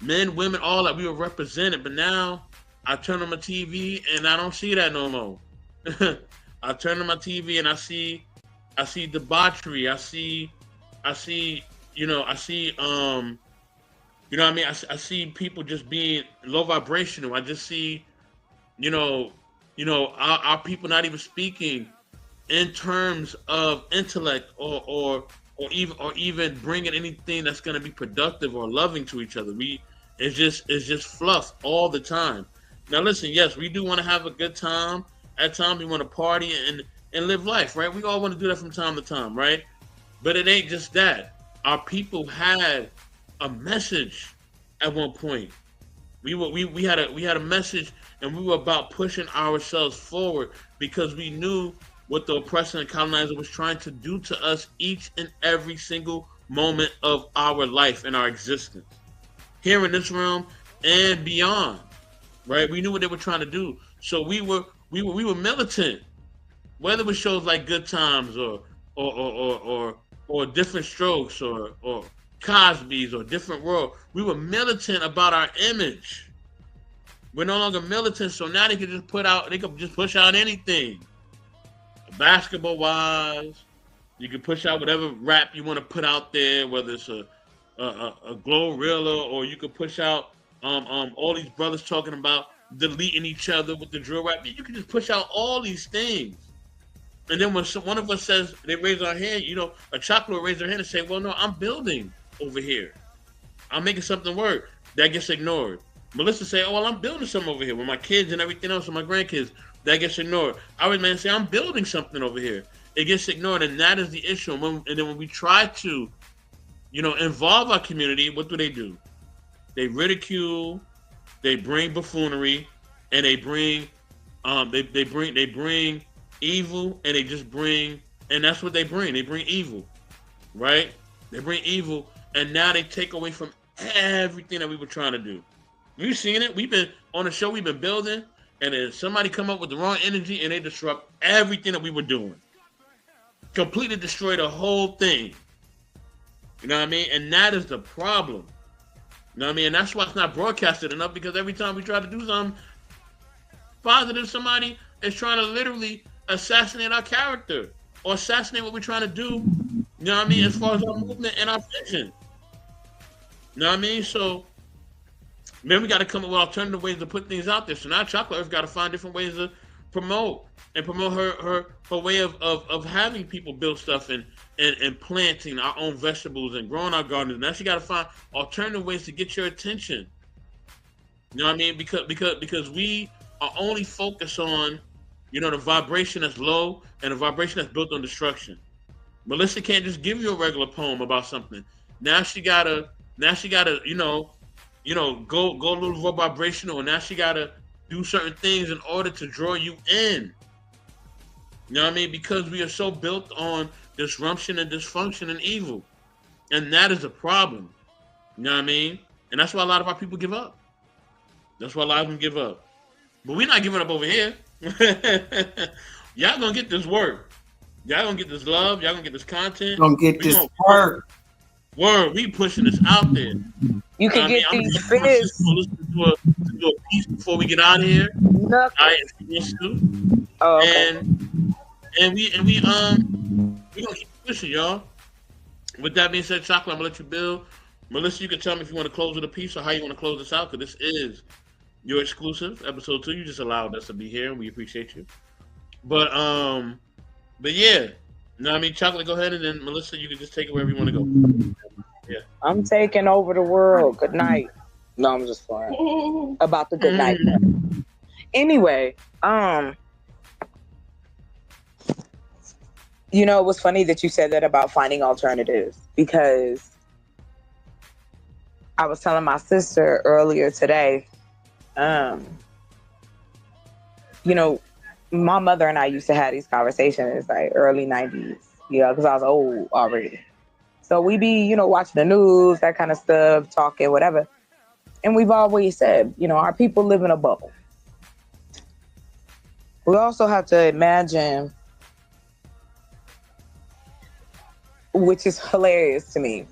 Men, women, all that, we were represented. But now I turn on my TV and I don't see that no more. I turn on my TV and I see debauchery. I see I see people just being low vibrational. I just see, our people not even speaking in terms of intellect or even bringing anything that's going to be productive or loving to each other. It's just fluff all the time. Now listen, yes, we do want to have a good time. At times we want to party and live life, right? We all want to do that from time to time, right? But it ain't just that. Our people had a message at one point. We had a message, and we were about pushing ourselves forward because we knew what the oppressor and colonizer was trying to do to us each and every single moment of our life and our existence here in this realm and beyond. Right? We knew what they were trying to do, so we were militant. Whether it was shows like Good Times or Different Strokes or Cosby's or Different World, we were militant about our image. We're no longer militant, so now they could just push out anything. Basketball wise, you can push out whatever rap you want to put out there, whether it's a Glorilla, or you could push out all these brothers talking about deleting each other with the drill rap. You can just push out all these things. And then when one of us says, they raise our hand, a chocolate will raise their hand and say, well, no, I'm building over here. I'm making something work. That gets ignored. Malysa say, oh, well, I'm building something over here with my kids and everything else, with my grandkids. That gets ignored. I would man say, I'm building something over here. It gets ignored, and that is the issue. And then when we try to, involve our community, what do? They ridicule, they bring buffoonery, and they bring evil, and they just bring, and that's what they bring. They bring evil, right? They bring evil, and now they take away from everything that we were trying to do. We've seen it. We've been on the show. We've been building, and then somebody come up with the wrong energy, and they disrupt everything that we were doing. Completely destroy the whole thing. You know what I mean? And that is the problem. You know what I mean? And that's why it's not broadcasted enough, because every time we try to do something positive, somebody is trying to literally assassinate our character or assassinate what we're trying to do. You know what I mean? As far as our movement and our vision. You know what I mean? So, man, we got to come up with alternative ways to put things out there. So now Chocolate Earth got to find different ways to promote her way of having people build stuff and planting our own vegetables and growing our gardens. Now she got to find alternative ways to get your attention. You know what I mean? Because we are only focused on, the vibration that's low and the vibration that's built on destruction. Malysa can't just give you a regular poem about something. Now she gotta, go a little more vibrational, and now she gotta do certain things in order to draw you in. You know what I mean? Because we are so built on disruption and dysfunction and evil. And that is a problem. You know what I mean? And that's why a lot of our people give up. That's why a lot of them give up. But we're not giving up over here. Y'all gonna get this work. Y'all gonna get this love. Y'all gonna get this content. Gonna get this work. Word, we pushing this out there. You can get these fists. To do a piece before we get out of here. Oh, okay. And we gonna keep pushing, y'all. With that being said, Chocolate, I'm gonna let you build. Malysa, you can tell me if you want to close with a piece or how you want to close this out, because this is your exclusive episode 2. You just allowed us to be here, and we appreciate you. But yeah. No, I mean, Chocolate, go ahead, and then Malysa, you can just take it wherever you want to go. Yeah. I'm taking over the world. Good night. No, I'm just flying. About the good night. Anyway, it was funny that you said that about finding alternatives, because I was telling my sister earlier today, my mother and I used to have these conversations like early 90s, because I was old already. So we be, watching the news, that kind of stuff, talking, whatever. And we've always said, our people live in a bubble. We also have to imagine, which is hilarious to me,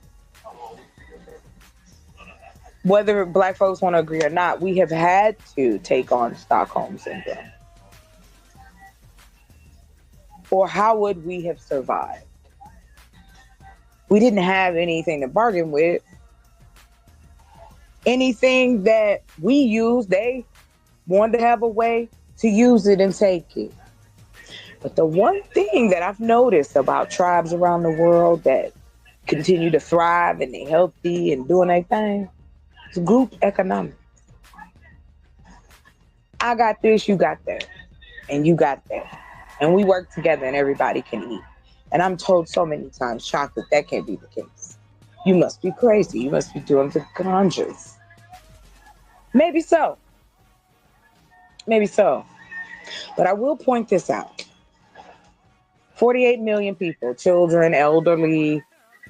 whether Black folks want to agree or not, we have had to take on Stockholm Syndrome. Or how would we have survived? We didn't have anything to bargain with. Anything that we used, they wanted to have a way to use it and take it. But the one thing that I've noticed about tribes around the world that continue to thrive and they're healthy and doing their thing is group economics. I got this, you got that, and you got that. And we work together and everybody can eat. And I'm told so many times, Chocolate, that can't be the case. You must be crazy. You must be doing the conjures. Maybe so. Maybe so. But I will point this out. 48 million people, children, elderly,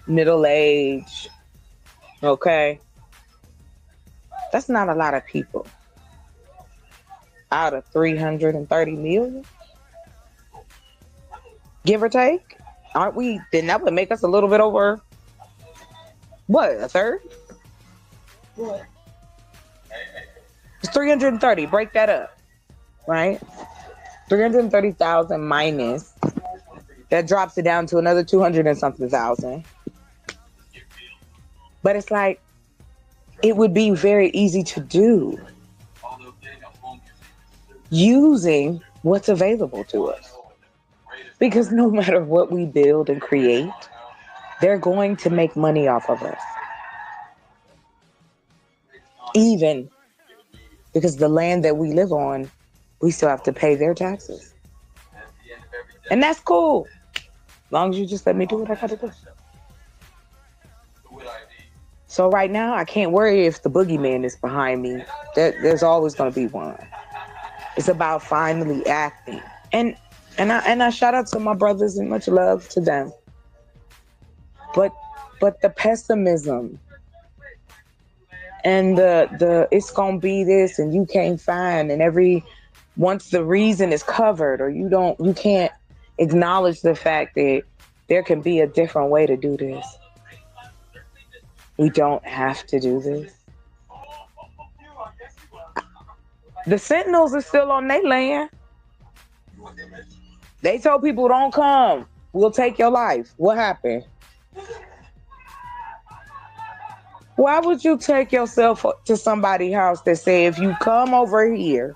middle age. Okay. That's not a lot of people. Out of 330 million, give or take. Aren't we? Then that would make us a little bit over, what, a third? What? It's 330. Break that up, right? 330,000 minus. That drops it down to another 200 and something thousand. But it's like, it would be very easy to do using what's available to us. Because no matter what we build and create, they're going to make money off of us. Even because the land that we live on, we still have to pay their taxes. And that's cool. As long as you just let me do what I gotta do. So right now, I can't worry if the boogeyman is behind me. There's always going to be one. It's about finally acting. And I shout out to my brothers and much love to them. But the pessimism and the it's going to be this and you can't find, and once the reason is covered, or you can't acknowledge the fact that there can be a different way to do this. We don't have to do this. The Sentinels are still on their land. They told people, don't come. We'll take your life. What happened? Why would you take yourself to somebody's house that say, if you come over here,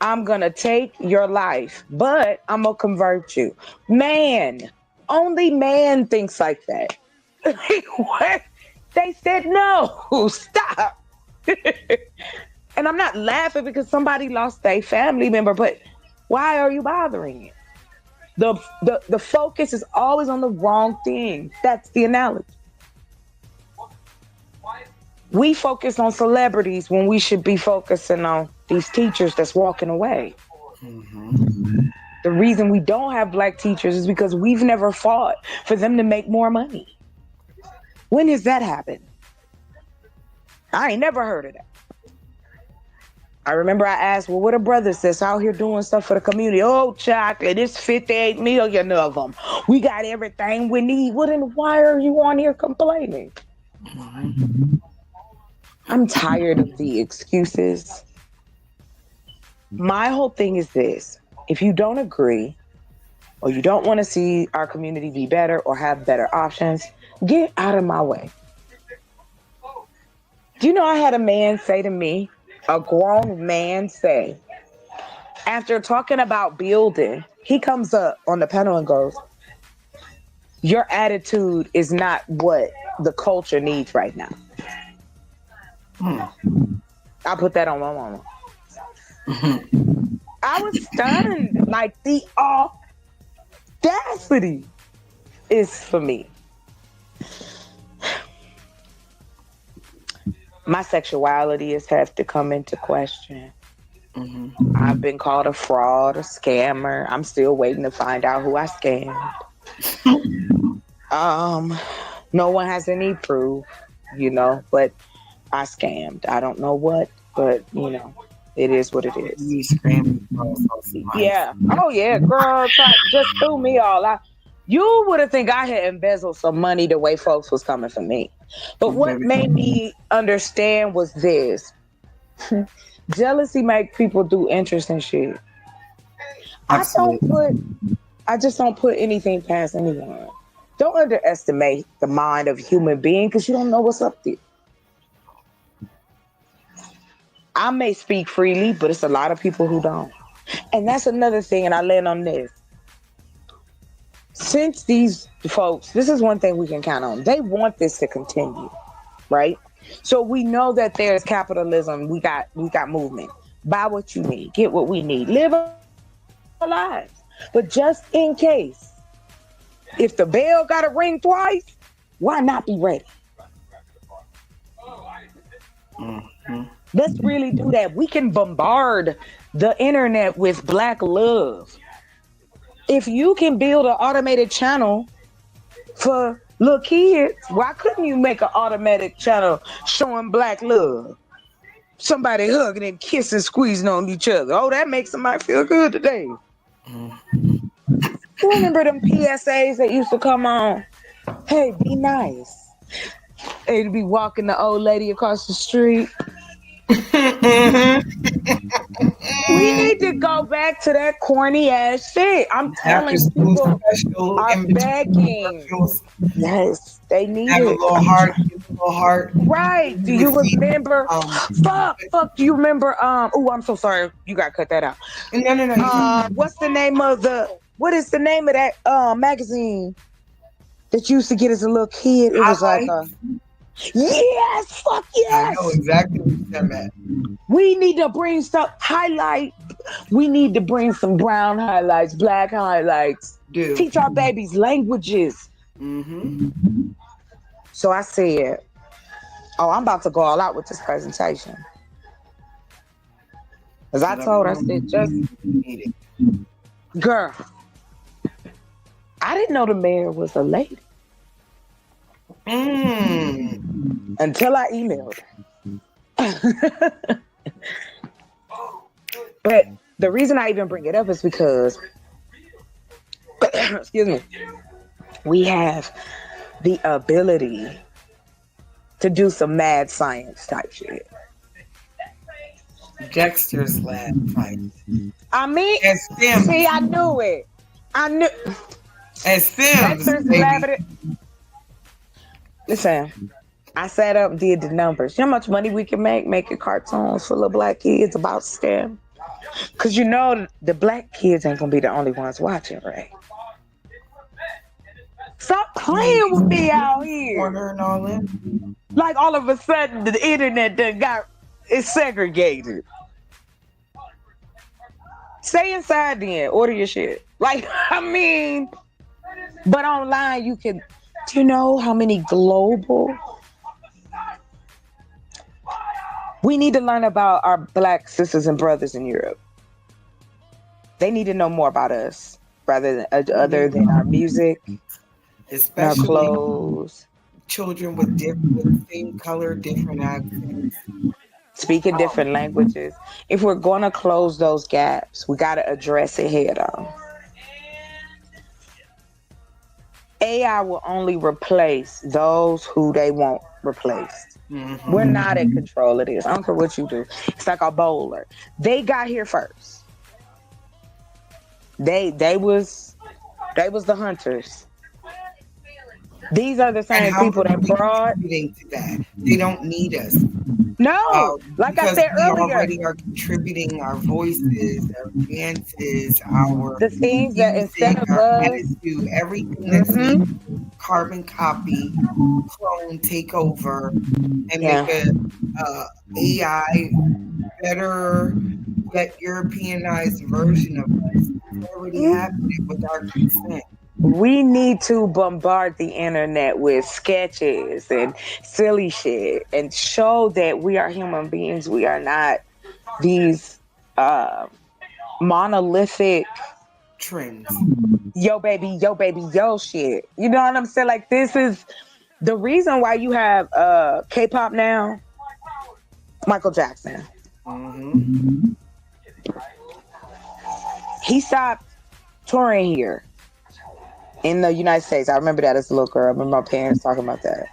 I'm going to take your life, but I'm going to convert you? Man, only man thinks like that. What? They said, no, stop. And I'm not laughing because somebody lost their family member, but why are you bothering it? The focus is always on the wrong thing. That's the analogy. We focus on celebrities when we should be focusing on these teachers that's walking away. Mm-hmm. The reason we don't have black teachers is because we've never fought for them to make more money. When has that happened? I ain't never heard of that. I remember I asked, well, what a brother says out here doing stuff for the community. Oh, chocolate, it's 58 million of them. We got everything we need. Well, then why are you on here complaining? Mm-hmm. I'm tired of the excuses. My whole thing is this. If you don't agree, or you don't want to see our community be better or have better options, get out of my way. Do you know I had a man say to me, a grown man say, after talking about building, he comes up on the panel and goes, your attitude is not what the culture needs right now. I put that on my mama. I was stunned. Like, the audacity is for me. My sexuality has had to come into question. Mm-hmm. I've been called a fraud, a scammer. I'm still waiting to find out who I scammed. No one has any proof, but I scammed. I don't know what, but it is what it is. You scammed. Yeah. Oh yeah, girl, just threw me all out. You would have think I had embezzled some money the way folks was coming for me. But what made me understand was this. Jealousy makes people do interesting shit. Absolutely. I just don't put anything past anyone. Don't underestimate the mind of a human being because you don't know what's up there. I may speak freely, but it's a lot of people who don't. And that's another thing, and I land on this. Since these folks, this is one thing we can count on. They want this to continue, right? So we know that there's capitalism. We got movement. Buy what you need. Get what we need. Live our lives. But just in case, if the bell got to ring twice, Why not be ready? Mm-hmm. Let's really do that. We can bombard the internet with black love. If you can build an automated channel for little kids, why couldn't you make an automatic channel showing black love? Somebody hugging and kissing, squeezing on each other. Oh, that makes somebody feel good today. Mm-hmm. You remember them PSAs that used to come on? Hey, be nice. They'd be walking the old lady across the street. We need to go back to that corny ass shit. I'm telling you, people are begging. Yes, they need Have it. a little heart. Give a little heart. Right. Do you remember? Fuck. Do you remember? Oh, I'm so sorry. You got to cut that out. No. What's the name of what is the name of that magazine that you used to get as a little kid? It was like yes, fuck yes. I know exactly what you said, man. We need to bring we need to bring some brown highlights, black highlights. Dude. Teach our babies languages. Mm-hmm. So I said, I'm about to go all out with this presentation. As I told her, I said, just girl, I didn't know the mayor was a lady. Until I emailed her. But the reason I even bring it up is because, excuse me, we have the ability to do some mad science type shit. Dexter's Lab science. I mean, see, I knew it. As Sims, Dexter's Lab. Listen, I sat up and did the numbers. You know how much money we can making cartoons for little black kids about STEM? Because you know the black kids ain't going to be the only ones watching, right? Stop playing with me out here. And all that. Like all of a sudden the internet is segregated. Stay inside then. Order your shit. Like, I mean, but online you can, do you know how many global? We need to learn about our black sisters and brothers in Europe. They need to know more about us rather than other than our music, especially our clothes. Children with different same color, different accents, speaking different languages. If we're going to close those gaps, we got to address it head on. AI will only replace those who they want replaced. Mm-hmm. We're not in control of this. I don't care what you do. It's like a bowler. They got here first. They was the hunters. These are the same people that brought. To that. They don't need us. No, like I said earlier, we already are contributing our voices, our dances, the things that instead of us, attitude, everything that's carbon copy, clone, take over, and make a AI better, yet Europeanized version of us. It's already happening with our consent. We need to bombard the internet with sketches and silly shit and show that we are human beings. We are not these monolithic trends. Yo baby, yo shit. You know what I'm saying? Like, this is the reason why you have K-pop now. Michael Jackson. Mm-hmm. He stopped touring here. In the United States. I remember that as a little girl. I remember my parents talking about that.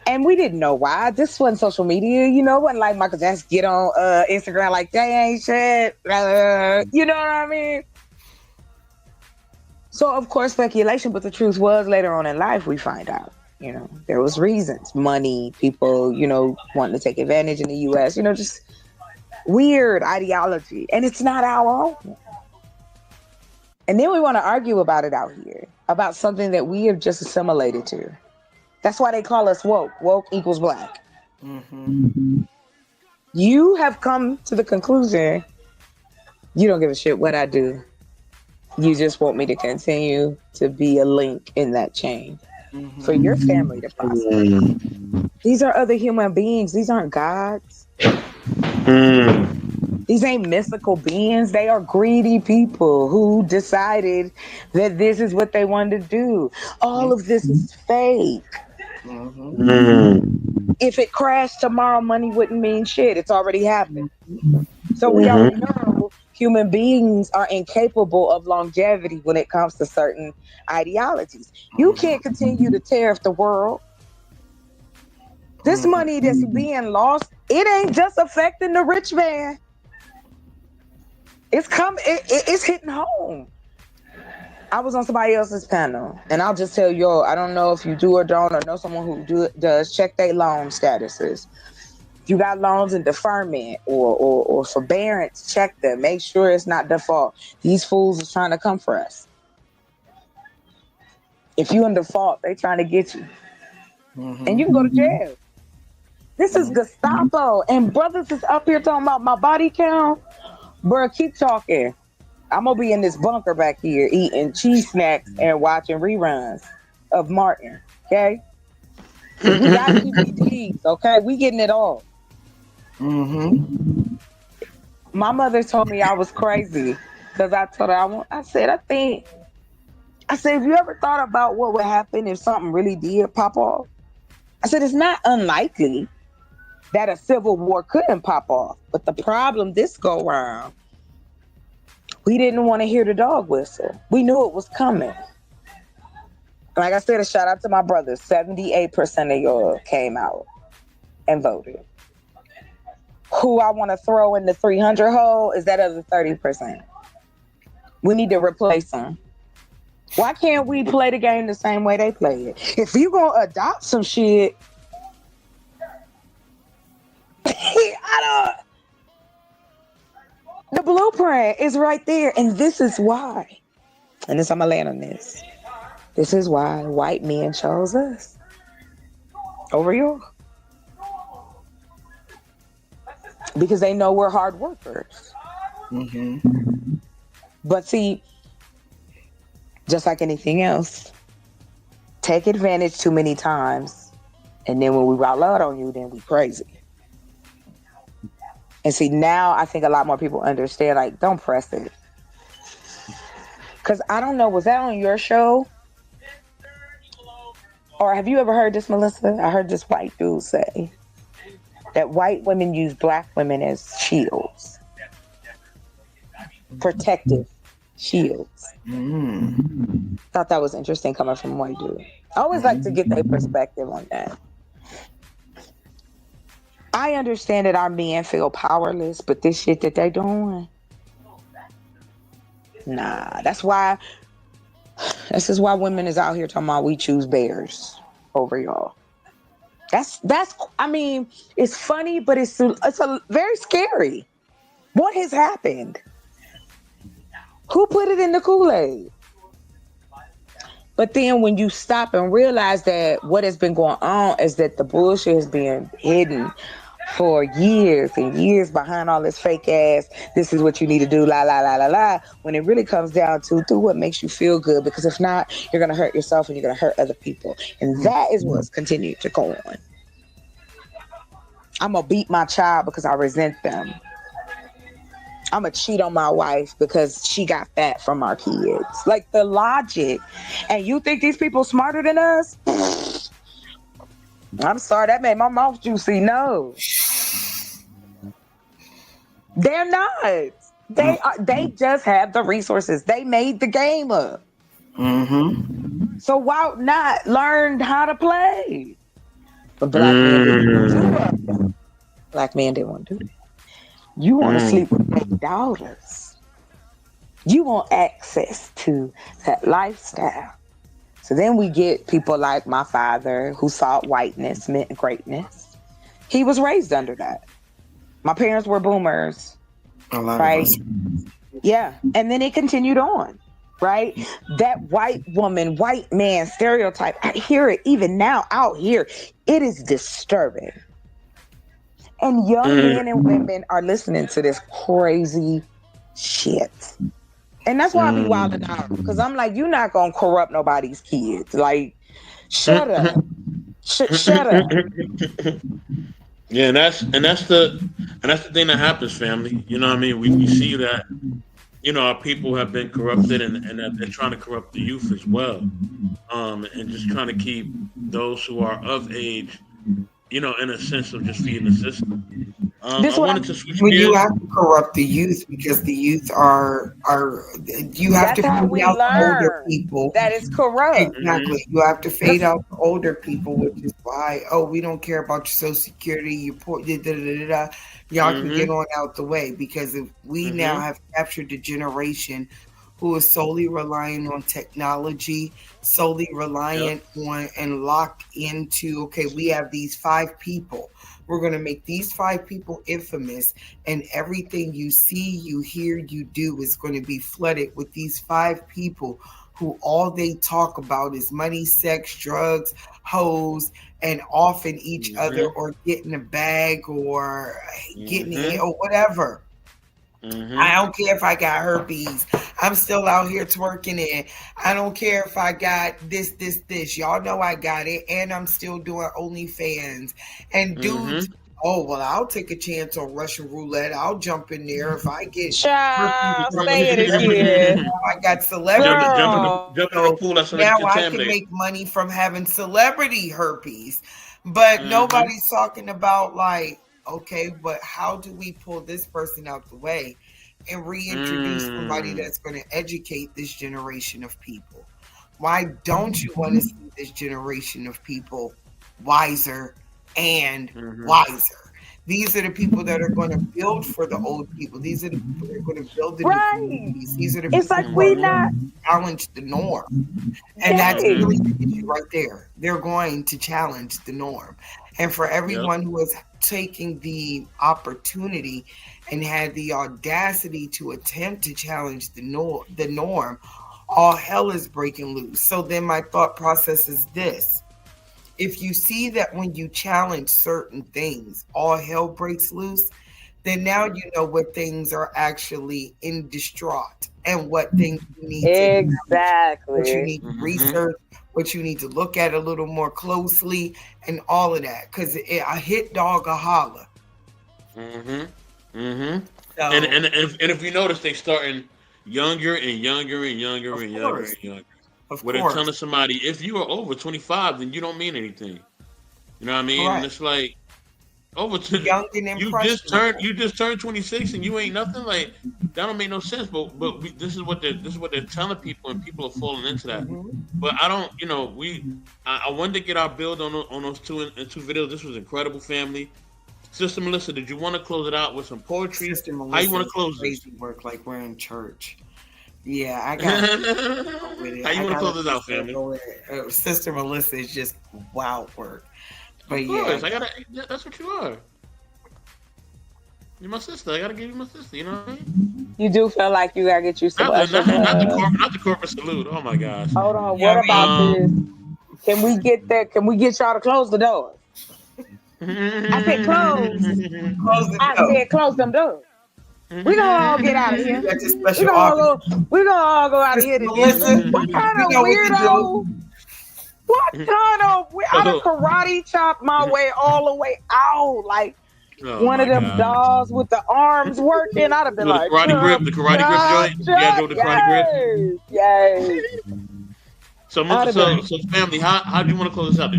And we didn't know why. This wasn't social media, you know. It wasn't like Michael Jackson get on Instagram like, they ain't shit. You know what I mean? So, of course, speculation. But the truth was, later on in life, we find out, you know, there was reasons. Money, people, you know, wanting to take advantage in the U.S., you know, just weird ideology. And it's not our own. And then we want to argue about it out here, about something that we have just assimilated to. That's why they call us woke. Woke equals black. Mm-hmm. You have come to the conclusion, you don't give a shit what I do. You just want me to continue to be a link in that chain. for your family to prosper. These are other human beings. These aren't gods. These ain't mystical beings. They are greedy people who decided that this is what they wanted to do. All of this is fake. If it crashed tomorrow, money wouldn't mean shit. It's already happened. So we already know human beings are incapable of longevity when it comes to certain ideologies. You can't continue to tariff the world. This money that's being lost, it ain't just affecting the rich man. It's coming. It's hitting home. I was on somebody else's panel, and I'll just tell you, I don't know if you do or don't, or know someone who does. Check their loan statuses. If you got loans in deferment or forbearance, check them. Make sure it's not default. These fools are trying to come for us. If you in default, they trying to get you, and you can go to jail. This is Gestapo, and brothers is up here talking about my body count. Bro, keep talking. I'm gonna be in this bunker back here eating cheese snacks and watching reruns of Martin. Okay, we got DVDs. Okay, we getting it all. My mother told me I was crazy because I told her I said if you ever thought about what would happen if something really did pop off, I said it's not unlikely that a civil war couldn't pop off, but the problem this go round, we didn't want to hear the dog whistle. We knew it was coming. Like I said, a shout out to my brothers. 78% of y'all came out and voted. Who I want to throw in the 300 hole is that other 30%. We need to replace them. Why can't we play the game the same way they play it? If you gonna adopt some shit, the blueprint is right there, and this is why. And this, I'm gonna land on this. This is why white men chose us over you, because they know we're hard workers. But see, just like anything else, take advantage too many times, and then when we roll out on you, then we crazy. And see, now I think a lot more people understand, like, don't press it. Because I don't know, was that on your show? Or have you ever heard this, Malysa? I heard this white dude say that white women use black women as shields. Protective shields. Thought that was interesting coming from a white dude. I always like to get their perspective on that. I understand that our men feel powerless, but this shit that they doing, nah. This is why women is out here talking about we choose bears over y'all. That's. I mean, it's funny, but it's a very scary. What has happened? Who put it in the Kool-Aid? But then when you stop and realize that what has been going on is that the bullshit has been hidden for years and years behind all this fake ass, this is what you need to do, la, la, la, la, la, when it really comes down to do what makes you feel good, because if not, you're going to hurt yourself and you're going to hurt other people. And that is what's continued to go on. I'm going to beat my child because I resent them. I'm going to cheat on my wife because she got fat from our kids. Like, the logic. And you think these people smarter than us? I'm sorry, that made my mouth juicy. No. They're not. They just have the resources. They made the game up. So why not learn how to play? But black men didn't do that. Black men didn't want to do that. You want to sleep with their daughters. You want access to that lifestyle. So then we get people like my father, who thought whiteness meant greatness. He was raised under that. My parents were boomers. A lot right? of us. Yeah. And then it continued on, right? That white woman, white man stereotype, I hear it even now out here. It is disturbing. And young men and women are listening to this crazy shit. And that's why I be wilding out. Because I'm like, you're not going to corrupt nobody's kids. Like, Shut up. Shut up. Yeah, and that's the thing that happens, family. You know what I mean? We see that our people have been corrupted, and that they're trying to corrupt the youth as well, and just trying to keep those who are of age, in a sense of just feeding the system. I This what wanted I to switch Well, you gears. have to corrupt the youth because the youth are you have to that's how fade we out the older learn people. that it's corrupt. Exactly. You have to fade out the older people, which is why, we don't care about your social security, your poor, da, da, da, da, da. Y'all can get Mm-hmm. on out the way because if we now Mm-hmm. have captured a generation who is solely relying on technology, solely Yep. reliant on and locked into, okay, we have these five people. We're going to make these five people infamous, and everything you see, you hear, you do is going to be flooded with these five people who all they talk about is money, sex, drugs, hoes, and often each other Mm-hmm. or getting a bag or getting it Mm-hmm. or whatever. I Mm-hmm. don't care if I got herpes. I'm still out here twerking it. I don't care if I got this, this, this. Y'all know I got it. And I'm still doing OnlyFans. And dudes, Mm-hmm. oh, well, I'll take a chance on Russian roulette. I'll jump in there if I get herpes Child, from say it celebrities. again. Now I got celebrity Girl. Jump in the so pool. That's gonna now I can contaminate. make money from having celebrity herpes. But Mm-hmm. nobody's talking about, like, okay, but how do we pull this person out the way and reintroduce somebody Mm. that's going to educate this generation of people? Why don't you want to see this generation of people wiser and Mm-hmm. wiser? These are the people that are going to build for the old people. These are the people that are going to build in the Right. communities. These are the It's people like who are we going Mm-hmm. not. to challenge the norm. And that's Yay. really Mm-hmm. the issue right there. They're going to challenge the norm. And for Yep. everyone who is taking the opportunity and had the audacity to attempt to challenge the norm, all hell is breaking loose. So then my thought process is this. If you see that when you challenge certain things, all hell breaks loose, then now you know what things are actually in distraught and what things you need to challenge, what you Exactly. need to Mm-hmm. research, what you need to look at a little more closely, and all of that. Because a hit dog a holler. Mm-hmm. Mm-hmm. And So, and if you notice, they starting younger and younger and younger of and younger course, and younger. of Where they're telling course, somebody, if you are over 25, then you don't mean anything. You know what I mean? And correct. it's like over to Young and impressionable. you just turned 26 and you ain't nothing. Like that don't make no sense. But this is what they're telling people, and people are falling into that. Mhm. But I don't, I wanted to get our build on those two videos. This was incredible, family. Sister Melissa, did you want to close it out with some poetry? Sister How you Melissa want to is close this? crazy work like we're in church. Yeah, I got go with it. How you I want to gotta close this out, just gotta family? go with it. Sister Melissa is just wild work. Of But yeah, course, I gotta. That's what you are. You're my sister. I gotta give you my sister. You know what I mean? You do feel like you gotta get you some Usher love. Not the corporate salute. Oh my gosh. Hold on. yeah, What I about mean, this? Um. Can we get that? Can we get y'all to close the doors? I said close. close the I door. said close them doors. We gonna all get out of We here. got this We special gonna all officer. go. We gonna all go out of Sister here together. Melissa, What kind you of know what to do. weirdo? What kind of? I done karate chopped my way all the way out, like Oh one of my them gosh. dolls with the arms working. I'd have been With like, chop, the karate grip chop, joint. You gotta chop. go with the karate grip. Yes, yes. So I'd have been. so family, how do you want to close this out?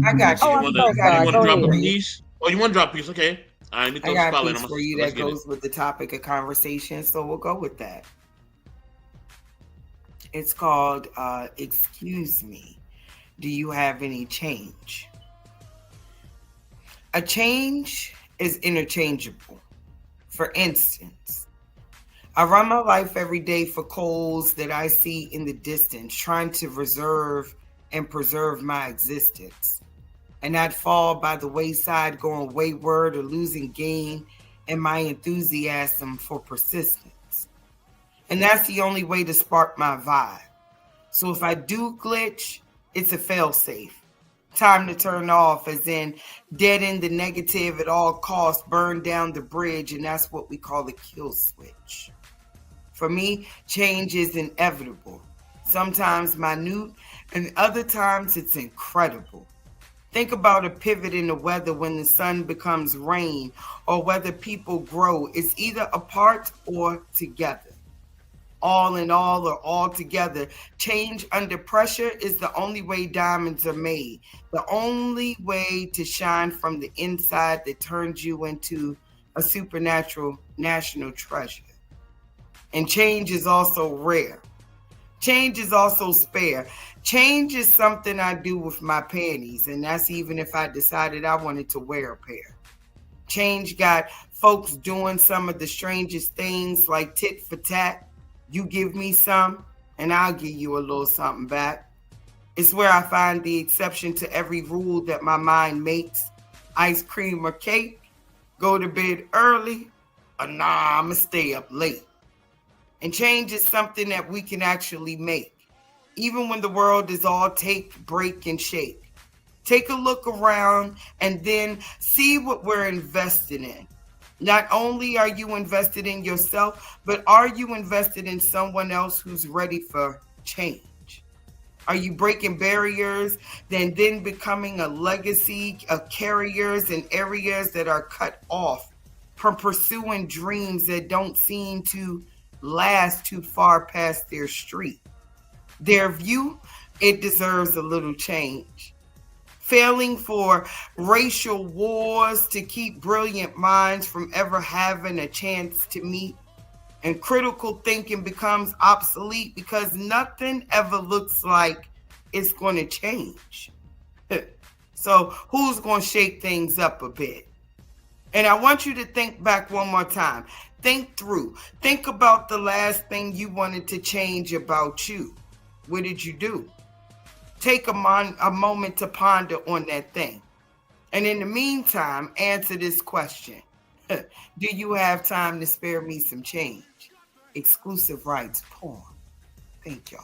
I got Oh, you. I'm so I got did a you sorry. want to Go piece drop a for ahead. you. piece? Oh, you want to drop a piece? Okay. All right, let me I throw the got a spotlight on piece my for sister. you Let's that get it. goes with the topic of conversation. So we'll go with that. It's called Excuse Me. Do you have any change? A change is interchangeable. For instance, I run my life every day for coals that I see in the distance, trying to reserve and preserve my existence, and not fall by the wayside, going wayward or losing gain in my enthusiasm for persistence. And that's the only way to spark my vibe. So if I do glitch, it's a failsafe. Time to turn off, as in dead end the negative at all costs, burn down the bridge, and that's what we call the kill switch. For me, change is inevitable. sometimes minute, and other times it's incredible. Think about a pivot in the weather when the sun becomes rain, or whether people grow. It's either apart or together. All in all or all together. Change under pressure is the only way diamonds are made. The only way to shine from the inside that turns you into a supernatural national treasure. And change is also rare. Change is also spare. Change is something I do with my panties, and that's even if I decided I wanted to wear a pair. Change got folks doing some of the strangest things like tit for tat. You give me some, and I'll give you a little something back. It's where I find the exception to every rule that my mind makes. Ice cream or cake, go to bed early, or nah, I'ma stay up late. And change is something that we can actually make, even when the world is all take, break, and shake. Take a look around and then see what we're invested in. Not only are you invested in yourself, but are you invested in someone else who's ready for change? Are you breaking barriers, then becoming a legacy of carriers in areas that are cut off from pursuing dreams that don't seem to last too far past their street? Their view, it deserves a little change. Failing for racial wars to keep brilliant minds from ever having a chance to meet. And critical thinking becomes obsolete because nothing ever looks like it's going to change. So who's going to shake things up a bit? And I want you to think back one more time. Think through. Think about the last thing you wanted to change about you. What did you do? Take a moment to ponder on that thing. And in the meantime, answer this question. Do you have time to spare me some change? Exclusive rights porn. Thank y'all.